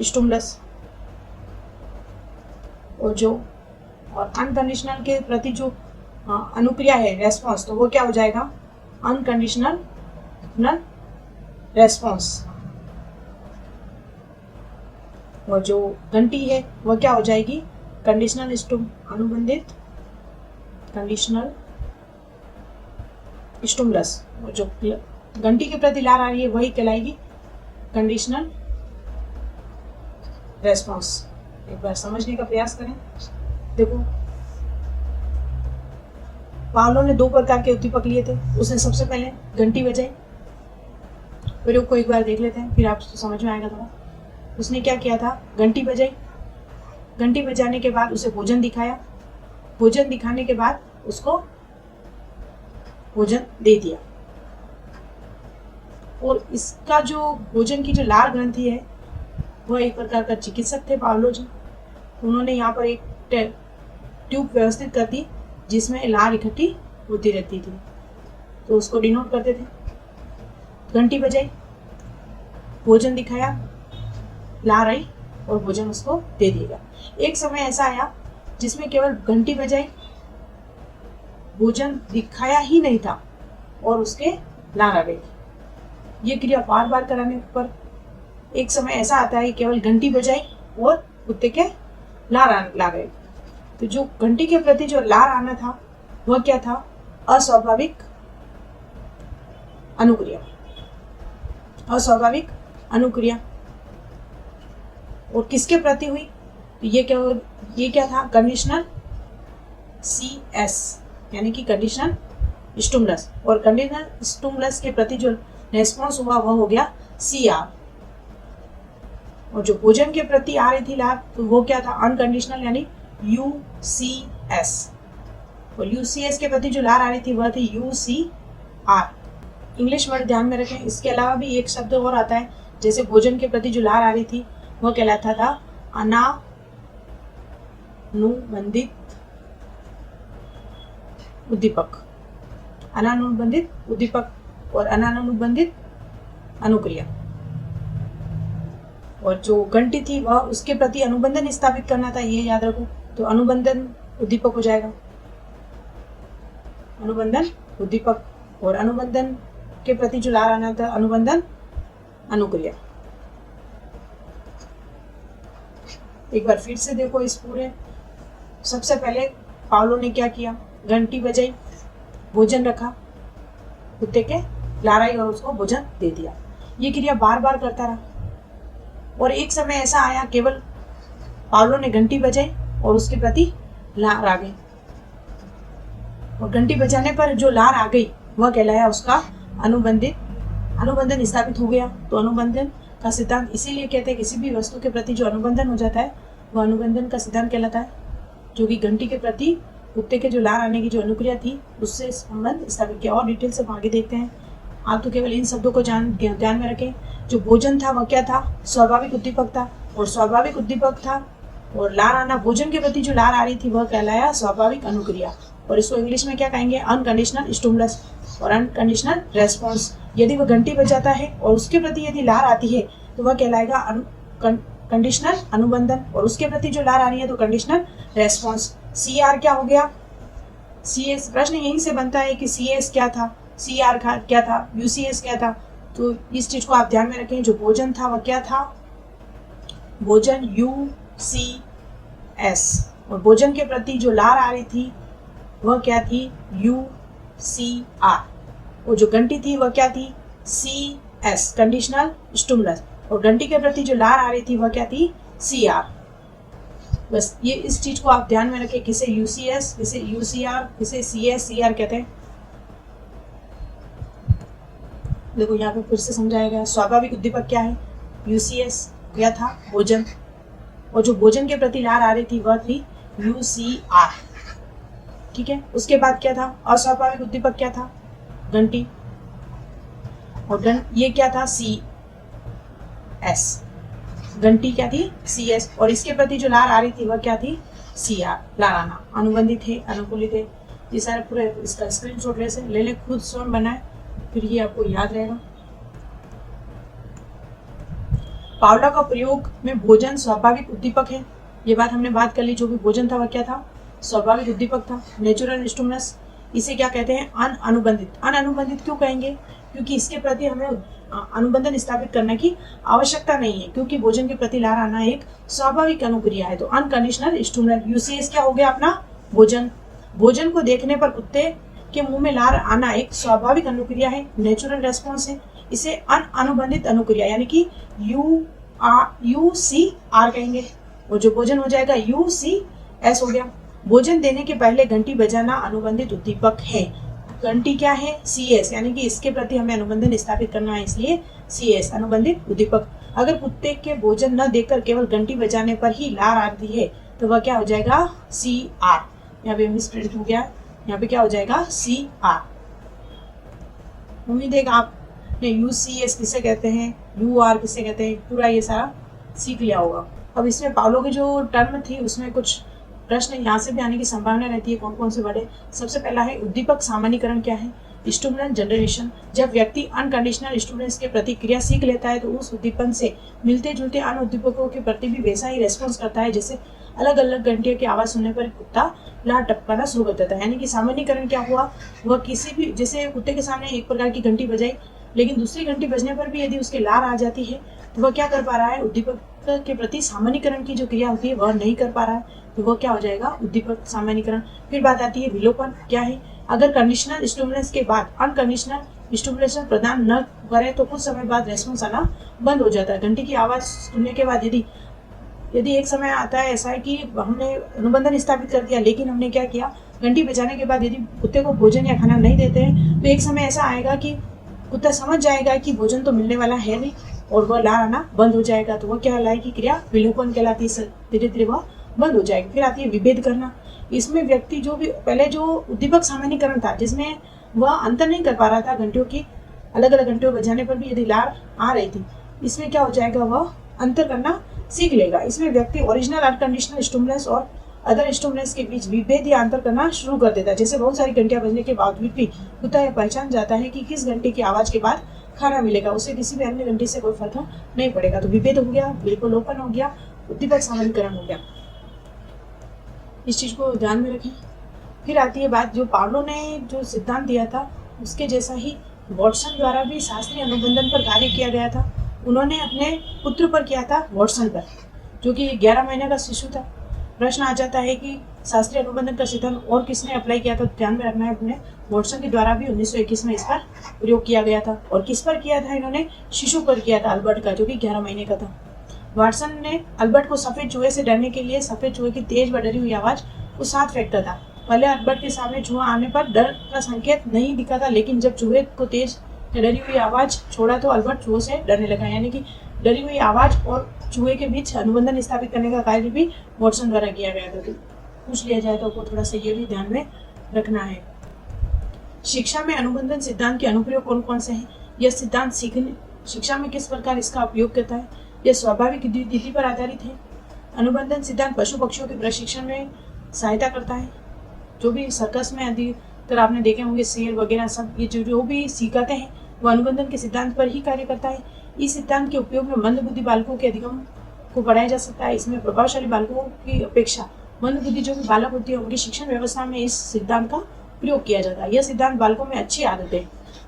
stimulus. और अनकंडीशनल के प्रति जो अनुक्रिया है, रेस्पॉन्स, तो वो क्या हो जाएगा, अनकंडीशनल रेस्पॉन्स। और जो घंटी है वह क्या हो जाएगी, कंडीशनल अनुबंधित कंडीशनल स्टिमुलस। और जो घंटी के प्रति लार आ रही है वही कहलाएगी कंडीशनल रेस्पॉन्स। एक बार समझने का प्रयास करें। देखो, पावलोव ने 2 प्रकार के उद्दीपक लिए थे। उसने सबसे पहले घंटी बजाई। प्रयोग को एक बार देख लेते हैं, फिर आपको समझ में आएगा थोड़ा। उसने क्या किया था, घंटी बजाई। घंटी बजाने के बाद उसे भोजन दिखाया। भोजन दिखाने के बाद उसको भोजन दे दिया। और इसका जो भोजन की जो लार ग्रंथि है वह एक प्रकार का चिकित्सक थे पावलोव जी। उन्होंने यहाँ पर एक ट्यूब व्यवस्थित कर दी जिसमें लार इकट्ठी होती रहती थी, तो उसको डिनोट करते थे। घंटी बजाई, भोजन दिखाया, लार आई और भोजन उसको दे दिया। एक समय ऐसा आया जिसमें केवल घंटी बजाई, भोजन दिखाया ही नहीं था और उसके लार आ गई। ये क्रिया बार बार कराने पर एक समय ऐसा आता है कि केवल घंटी बजाई और कुत्ते के लार ला गए। तो जो घंटी के प्रति जो लार आना था वह क्या था, अस्वाभाविक अनुक्रिया। अस्वाभाविक अनुक्रिया। और किसके प्रति हुई, तो ये क्या था, कंडीशनल CS, यानी कि कंडीशनल स्टिमुलस। और कंडीशनल स्टिमुलस के प्रति जो रेस्पॉन्स हुआ वह हो गया CR। और जो भोजन के प्रति आ रही थी लार, तो वो क्या था, अनकंडीशनल, यानी UCS। और UCS के प्रति जो लार आ रही थी वह थी UCR। इंग्लिश वर्ड ध्यान में रखें। इसके अलावा भी एक शब्द और आता है, जैसे भोजन के प्रति जो लार आ रही थी वह कहलाता था अनानुबंधित उद्दीपक। अनानुबंधित उद्दीपक और अनानुबंधित अनुक्रिया। और जो घंटी थी वह उसके प्रति अनुबंधन स्थापित करना था, ये याद रखो। तो अनुबंधन उद्दीपक हो जाएगा, अनुबंधन उद्दीपक। और अनुबंधन के प्रति जो लार आना था, अनुबंधन अनुक्रिया। एक बार फिर से देखो इस पूरे। सबसे पहले पावलोव ने क्या किया, घंटी बजाई, भोजन रखा, कुत्ते के लार आई और उसको भोजन दे दिया। ये क्रिया बार बार करता रहा। और एक समय ऐसा आया केवल पावलो ने घंटी बजाई और उसके प्रति लार आ गई, और घंटी बजाने पर जो लार आ गई वह कहलाया उसका अनुबंधन स्थापित हो गया। तो अनुबंधन का सिद्धांत इसीलिए कहते हैं किसी भी वस्तु के प्रति जो अनुबंधन हो जाता है वह अनुबंधन का सिद्धांत कहलाता है, जो कि घंटी के प्रति कुत्ते के जो लार आने की जो अनुक्रिया थी उससे संबंध स्थापित किया। और डिटेल से आगे देखते हैं। आप तो केवल इन शब्दों को ध्यान में रखें। जो भोजन था वह क्या था? स्वाभाविक उद्दीपक था, और स्वाभाविक उद्दीपक था और लार आना, भोजन के प्रति जो लार आ रही थी वह कहलाया स्वाभाविक अनुक्रिया। और इसको इंग्लिश में क्या कहेंगे? अनकंडीशनल स्टिमुलस और अनकंडीशनल रेस्पॉन्स। यदि वह घंटी बजाता है और उसके प्रति यदि लार आती है तो वह कहलाएगा कंडीशनल अनुबंधन, और उसके प्रति जो लार आ रही है तो कंडीशनल रेस्पॉन्स। CR क्या हो गया? CS, प्रश्न यहीं से बनता है कि CS क्या था, CR क्या था, UCS क्या था। तो इस चीज को आप ध्यान में रखें। जो भोजन था वह क्या था? भोजन UCS, और भोजन के प्रति जो लार आ रही थी वह क्या थी? UCR, और जो घंटी थी वह क्या थी? CS, कंडीशनल स्टिमुलस, और घंटी के प्रति जो लार आ रही थी वह क्या थी? CR। बस ये इस चीज को आप ध्यान में रखें, किसे UCS, किसे UCR, किसे CS, CR कहते हैं। देखो यहाँ पे फिर से समझाया गया। स्वाभाविक उद्दीपक क्या है? UCS क्या था? भोजन, और जो भोजन के प्रति लार आ रही थी वह थी UCR। ठीक है, उसके बाद क्या था? अस्वाभाविक उद्दीपक क्या था? घंटी, और ये क्या था? CS। घंटी क्या थी? CS, और इसके प्रति जो लार आ रही थी वह क्या थी? CR, लार आना। अनुबंधित है, अनुकूलित है। ये सारे पूरे इसका स्क्रीनशॉट ले ले, खुद स्वयं बनाए, फिर ये आपको याद रहेगा। पावलो का प्रयोग में भोजन स्वाभाविक उद्दीपक है, ये बात हमने बात कर ली। जो भी भोजन था वह क्या था? स्वाभाविक उद्दीपक था, नेचुरल स्टिमुलस। इसे क्या कहते हैं? अनअनुबंधित। अनअनुबंधित क्यों कहेंगे? क्योंकि इसके प्रति हमें अनुबंधन स्थापित करने की आवश्यकता नहीं है, क्योंकि भोजन के प्रति लार आना एक स्वाभाविक अनुक्रिया है। तो अनकंडीशनल स्टिमुलस। UCS क्या हो गया अपना? भोजन। भोजन को देखने पर कुत्ते के मुंह में लार आना एक स्वाभाविक अनुक्रिया है, नेचुरल रेस्पॉन्स है। इसे अनुबंधित अनुक्रिया यानी कि UCR कहेंगे, और जो भोजन हो जाएगा UCS हो गया। भोजन देने के पहले घंटी बजाना अनुबंधित उद्दीपक है। घंटी क्या है? CS, यानी कि इसके प्रति हमें अनुबंधन स्थापित करना है, इसलिए CS, अनुबंधित उद्दीपक। अगर कुत्ते के भोजन न देकर केवल घंटी बजाने पर ही लार आती है तो वह क्या हो जाएगा? CR। यहाँ पे मिसप्रिंट हो गया, यहाँ पे क्या हो जाएगा? CR। उम्मीद है कि आपने UCS किसे कहते हैं, UR किसे कहते हैं, पूरा ये सारा सीख लिया होगा। अब इसमें पावलो की जो टर्म थी उसमें कुछ प्रश्न यहाँ से भी आने की संभावना रहती है। कौन कौन से वर्ड है? सबसे पहला है उद्दीपक सामान्यीकरण क्या है? Stimulant generation. जब व्यक्ति अनकंडीशनल स्टिमुलेंट्स की प्रतिक्रिया सीख लेता है तो उस उद्दीपन से मिलते जुलते अन्य उद्दीपकों के प्रति भी वैसा ही रेस्पॉन्स करता है। जैसे अलग अलग घंटियों की आवाज सुनने पर कुत्ता लार टपकाना शुरू कर देता है। यानी कि सामान्यीकरण क्या हुआ? वह किसी भी, जैसे कुत्ते के सामने एक प्रकार की घंटी बजाई, लेकिन दूसरी घंटी बजने पर भी यदि उसके लार आ जाती है तो वह क्या कर पा रहा है? उद्दीपक के प्रति सामान्यीकरण की जो क्रिया होती है वह नहीं कर पा रहा है, तो वो क्या हो जाएगा? उद्दीपक सामान्यीकरण। फिर बात आती है विलोपन क्या है? अगर कंडीशनल स्टिमुलेंस के बाद अनकंडीशनल स्टिमुलेशन प्रदान न करे तो कुछ समय बाद रेस्पॉन्स आना बंद हो जाता है। घंटी की आवाज सुनने के बाद यदि एक समय आता है ऐसा है कि हमने अनुबंधन स्थापित कर दिया, लेकिन हमने क्या किया? घंटी बजाने के बाद यदि कुत्ते को भोजन या खाना नहीं देते हैं तो एक समय ऐसा आएगा कि कुत्ता समझ जाएगा कि भोजन तो मिलने वाला है नहीं, और वह लार आना बंद हो जाएगा। तो वह क्या कहलाएगी? क्रिया विलोपन कहलाती है। धीरे धीरे वह बंद हो जाएगी। फिर आती है विभेद करना। इसमें व्यक्ति जो भी पहले जो उद्दीपक सामान्यीकरण था जिसमें वह अंतर नहीं कर पा रहा था, घंटियों की अलग अलग घंटियों बजाने पर भी यदि लार आ रही थी, इसमें क्या हो जाएगा? वह अंतर करना सीख लेगा। इसमें व्यक्ति ओरिजिनल अनकंडीशनल स्टिमुलेंस और अदर स्टिमुलेंस के बीच विभेद या अंतर करना शुरू कर देता है। जैसे बहुत सारी घंटियां बजने के बावजूद भी कुत्ता यह पहचान जाता है कि किस घंटी की आवाज के बाद खाना मिलेगा, उसे किसी भी अन्य घंटी से कोई फर्क नहीं पड़ेगा। तो विभेद हो गया, विलोपन हो गया, उद्दीपक सामान्यीकरण हो गया। इस चीज को ध्यान में रखें। फिर आती है बात, जो पावलो ने जो सिद्धांत दिया था उसके जैसा ही वॉटसन द्वारा भी शास्त्रीय अनुबंधन पर कार्य किया गया था। उन्होंने अपने पुत्र पर किया था, वॉटसन पर, जो कि 11 महीने का शिशु था। प्रश्न आ जाता है कि शास्त्रीय अनुबंधन का सिद्धांत और किसने अप्लाई किया था? ध्यान में रखना है, अपने वॉटसन के द्वारा भी 1921 में इस पर प्रयोग किया गया था। और किस पर किया था इन्होंने? शिशु पर किया था, अल्बर्ट का, जो कि 11 महीने का था। वाटसन ने अल्बर्ट को सफेद चूहे से डरने के लिए सफेद चूहे की तेज व डरी हुई आवाज को साथ फेंकता था। पहले अल्बर्ट के सामने चूहा आने पर डर का संकेत नहीं दिखा था, लेकिन जब चूहे को तेज डरी हुई आवाज छोड़ा तो अल्बर्ट चूहों से डरने लगा। यानी कि डरी हुई आवाज और चूहे के बीच अनुबंधन स्थापित करने का कार्य भी वाटसन द्वारा किया गया था। तो पूछ लिया जाए तो आपको थोड़ा सा ये भी ध्यान में रखना है। शिक्षा में अनुबंधन सिद्धांत के अनुप्रयोग कौन कौन से हैं? यह सिद्धांत शिक्षा में किस प्रकार इसका उपयोग करता है? यह स्वाभाविक नीति पर आधारित है। अनुबंधन सिद्धांत पशु पक्षियों के प्रशिक्षण में सहायता करता है। जो भी सर्कस में अधिकतर आपने देखे होंगे शेर वगैरह सब, ये जो भी सिखाते हैं वो अनुबंधन के सिद्धांत पर ही कार्य करता है। इस सिद्धांत के उपयोग में मंद बुद्धि बालकों के अधिगम को बढ़ाया जा सकता है। इसमें प्रभावशाली बालकों की अपेक्षा मंद बुद्धि जो भी बालक होती है उनकी शिक्षण व्यवस्था में इस सिद्धांत का प्रयोग किया जाता है। यह सिद्धांत बालकों में अच्छी आदतें,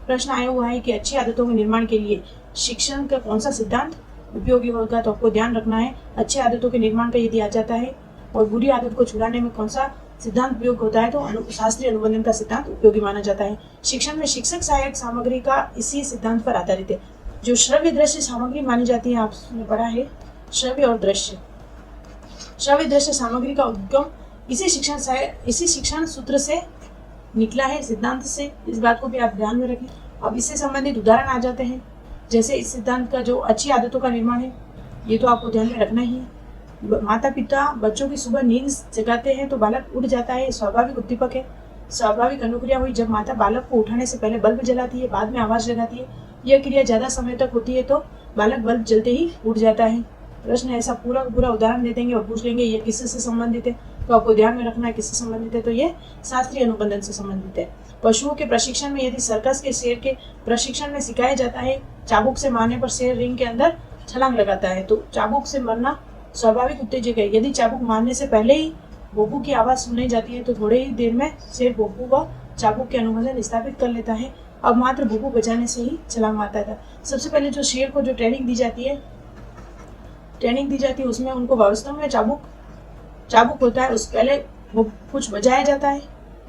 प्रश्न आया हुआ है कि अच्छी आदतों के निर्माण के लिए शिक्षण का कौन सा सिद्धांत उपयोगी होगा, तो आपको ध्यान रखना है अच्छी आदतों के निर्माण का यदि आ जाता है और बुरी आदत को छुड़ाने में कौन सा सिद्धांत उपयोग होता है तो शास्त्रीय अनुबंधन का सिद्धांत उपयोगी माना जाता है। शिक्षण में शिक्षक सहायक सामग्री का इसी सिद्धांत पर आधारित है। जो श्रव्य दृश्य सामग्री मानी जाती है, आपने पढ़ा है श्रव्य और दृश्य, श्रव्य दृश्य सामग्री का उद्गम इसी शिक्षण सूत्र से निकला है, सिद्धांत से। इस बात को भी आप ध्यान में रखें। अब इससे संबंधित उदाहरण आ जाते हैं, जैसे इस सिद्धांत का जो अच्छी आदतों का निर्माण है, ये तो आपको ध्यान में रखना ही है। माता पिता बच्चों की सुबह नींद जगाते हैं तो बालक उठ जाता है, स्वाभाविक उद्दीपक है। स्वाभाविक अनुक्रिया हुई जब माता बालक को उठाने से पहले बल्ब जलाती है, बाद में आवाज लगाती है। यह क्रिया ज्यादा समय तक होती है तो बालक बल्ब जलते ही उठ जाता है। प्रश्न ऐसा पूरा उदाहरण दे देंगे और पूछ लेंगे ये किससे संबंधित है, तो आपको ध्यान में रखना है किससे संबंधित है, तो ये शास्त्रीय अनुबंधन से संबंधित है। पशुओं के प्रशिक्षण में यदि सर्कस के शेर के प्रशिक्षण में सिखाया जाता है, चाबुक से मारने पर शेर रिंग के अंदर छलांग लगाता है, तो चाबुक से मरना स्वाभाविक उत्तेजक है। यदि चाबुक मारने से पहले ही भोपू की आवाज सुनाई जाती है तो थोड़े ही देर में शेर भोपू व चाबुक के अनुबंधन स्थापित कर लेता है। अब मात्र भोपू बजाने से ही छलांग मारता था। सबसे पहले जो शेर को जो ट्रेनिंग दी जाती है उसमें उनको वास्तव में चाबुक होता है, उस पहले वो कुछ बजाया जाता है,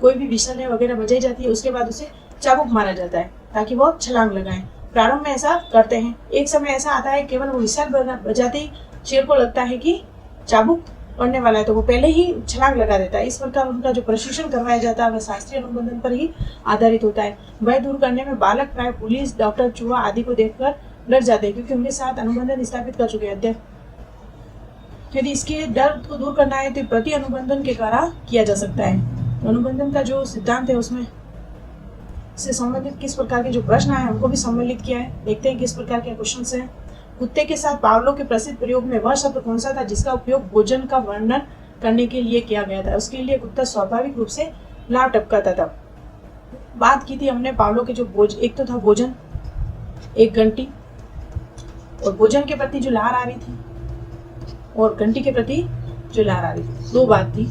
कोई भी विशल है वगैरह बजाई जाती है, उसके बाद उसे चाबुक मारा जाता है ताकि वो छलांग लगाए। प्रारंभ में ऐसा करते हैं। एक समय ऐसा आता है केवल वो विशल बजाते ही शेर को लगता है कि चाबुक पड़ने वाला है तो वो पहले ही छलांग लगा देता है। इस प्रकार उनका जो प्रशिक्षण करवाया जाता है वह शास्त्रीय अनुबंधन पर ही आधारित होता है। भय दूर करने में बालक प्राय पुलिस, डॉक्टर, चूहा आदि को देखकर डर जाते हैं क्योंकि उनके साथ अनुबंधन स्थापित कर चुके हैं। यदि इसके डर को दूर करना है तो प्रति अनुबंधन के द्वारा किया जा सकता है। तो अनुबंधन का जो सिद्धांत है उसमें से संबंधित किस प्रकार के जो प्रश्न आए उनको भी सम्मिलित किया है। देखते हैं किस प्रकार के क्वेश्चन हैं। कुत्ते के साथ पावलो के प्रसिद्ध प्रयोग में वह शब्द कौन सा था जिसका उपयोग भोजन का वर्णन करने के लिए किया गया था? उसके लिए कुत्ता स्वाभाविक रूप से लार टपकाता था। बात की थी हमने पावलो के जो एक तो था भोजन, एक घंटी, और भोजन के प्रति जो लार आ रही थी और घंटी के प्रति जो लार आ रही थी, दो बात थी।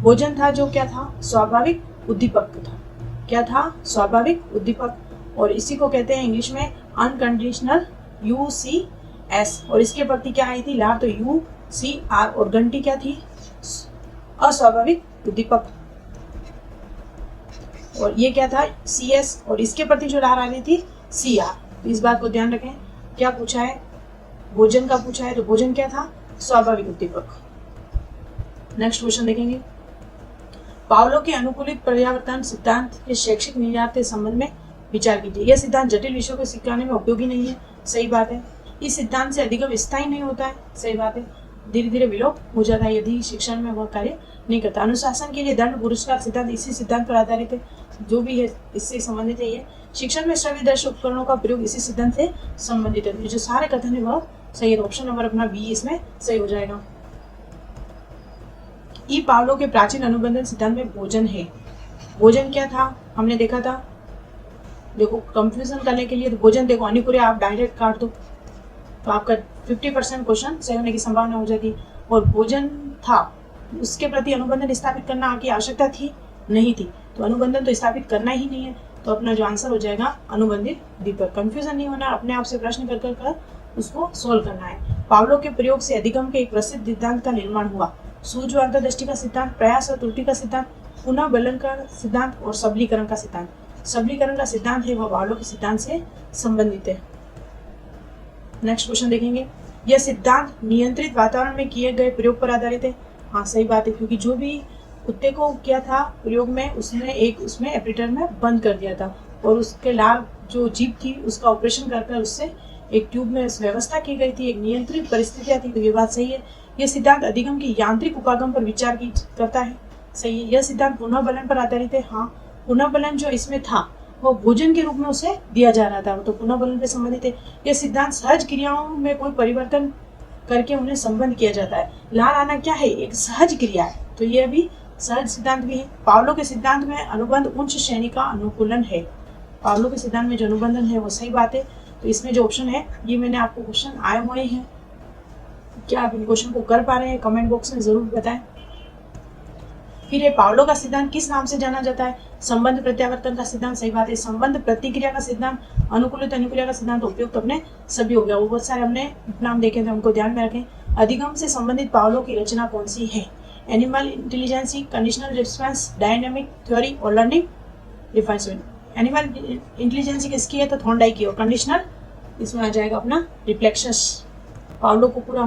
भोजन था जो क्या था? स्वाभाविक उद्दीपक था। क्या था? स्वाभाविक उद्दीपक, और इसी को कहते हैं इंग्लिश में अनकंडीशनल UCS, और इसके प्रति क्या आई थी? लार, तो UCR, और घंटी क्या थी? अस्वाभाविक उद्दीपक, और ये क्या था? CS, और इसके प्रति जो लार आ रही थी CR। तो इस बात को ध्यान रखें। क्या पूछा है? भोजन का पूछा है, तो भोजन क्या था? स्वाभाविक उद्दीपक। नेक्स्ट क्वेश्चन देखेंगे। पावलो के अनुकूलित पर्यावर्तन सिद्धांत के शैक्षिक निर्यात के संबंध में विचार कीजिए। यह सिद्धांत जटिल विषयों को सिखाने में उपयोगी नहीं है, सही बात है। इस सिद्धांत से अधिगम स्थायी नहीं होता है, सही बात है। धीरे धीरे विलोप हो जाता है यदि शिक्षण में वह कार्य नहीं करता। अनुशासन के लिए दंड पुरस्कार सिद्धांत इसी सिद्धांत पर आधारित है, जो भी है इससे संबंधित है। ये शिक्षण में श्रव्य दृश्य उपकरणों का प्रयोग इसी सिद्धांत से संबंधित है। जो सारे कथन है वह सही है। ऑप्शन नंबर अपना बी इसमें सही हो जाएगा। ई पावलो के प्राचीन अनुबंधन सिद्धांत में भोजन है। भोजन क्या था? हमने देखा था, देखो कंफ्यूजन करने के लिए तो भोजन देखो अनिकुर्य आप डायरेक्ट काट दो तो आपका 50% क्वेश्चन सही होने की संभावना हो जाती। और भोजन था, उसके प्रति अनुबंधन स्थापित करना की आवश्यकता थी? नहीं थी, तो अनुबंधन तो स्थापित करना ही नहीं है। तो अपना जो आंसर हो जाएगा अनुबंधित दीपक। कंफ्यूजन नहीं होना, अपने आप से प्रश्न कर कर उसको सोल्व करना है। पावलो के प्रयोग से अधिगम के एक प्रसिद्ध सिद्धांत का निर्माण हुआ। सूझ व अंतर्दृष्टि का सिद्धांत, प्रयास और त्रुटि का सिद्धांत, पुनः बलन का सिद्धांत और सबलीकरण का सिद्धांत। सबलीकरण का सिद्धांत है वह पावलो के सिद्धांत से संबंधित है। नेक्स्ट क्वेश्चन देखेंगे। यह सिद्धांत नियंत्रित वातावरण में किए गए प्रयोग पर आधारित है। हाँ सही बात है, क्योंकि जो भी कुत्ते को किया था प्रयोग में, उसमें एपरेटर में बंद कर दिया था और उसके लार जो जीभ थी उसका ऑपरेशन कर उससे एक ट्यूब में व्यवस्था की गई थी, एक नियंत्रित परिस्थितियां थी। तो ये बात सही है। यह सिद्धांत अधिगम की यांत्रिक उपागम पर विचार करता है। सही है। यह सिद्धांत पुनः बलन पर आधारित है। हाँ, पुनः बलन जो इसमें था वो भोजन के रूप में उसे दिया जा रहा था, तो पुनः बलन पे संबंधित है। यह सिद्धांत सहज क्रियाओं में कोई परिवर्तन करके उन्हें संबंध किया जाता है। लार आना क्या है? एक सहज क्रिया है, तो यह भी सहज सिद्धांत भी है। पावलो के सिद्धांत में अनुबंध उच्च श्रेणी का अनुकूलन है। पावलो के सिद्धांत में जो अनुबंधन है वो सही बात है। तो इसमें जो ऑप्शन है, ये मैंने आपको क्वेश्चन आए हुए हैं, क्या आप इन क्वेश्चन को कर पा रहे हैं? कमेंट बॉक्स में जरूर बताएं। फिर ये पावलो का सिद्धांत किस नाम से जाना जाता है? संबंध प्रत्यावर्तन का सिद्धांत। सही बात है। संबंध प्रतिक्रिया का सिद्धांत, अनुकूलित अनुक्रिया का सिद्धांत, उपयुक्त अपने सभी हो गया। वो बहुत सारे हमने नाम देखे थे, उनको ध्यान में रखें। अधिगम से संबंधित पावलो की रचना कौन सी है? Animal intelligence, conditional response, dynamic theory और लर्निंग रिफाइनमेंट। एनिमल इंटेलिजेंसी किसकी है? तो थॉर्नडाइक की। और कंडीशनल इसमें आ जाएगा अपना रिफ्लेक्शंस, पावलो को पूरा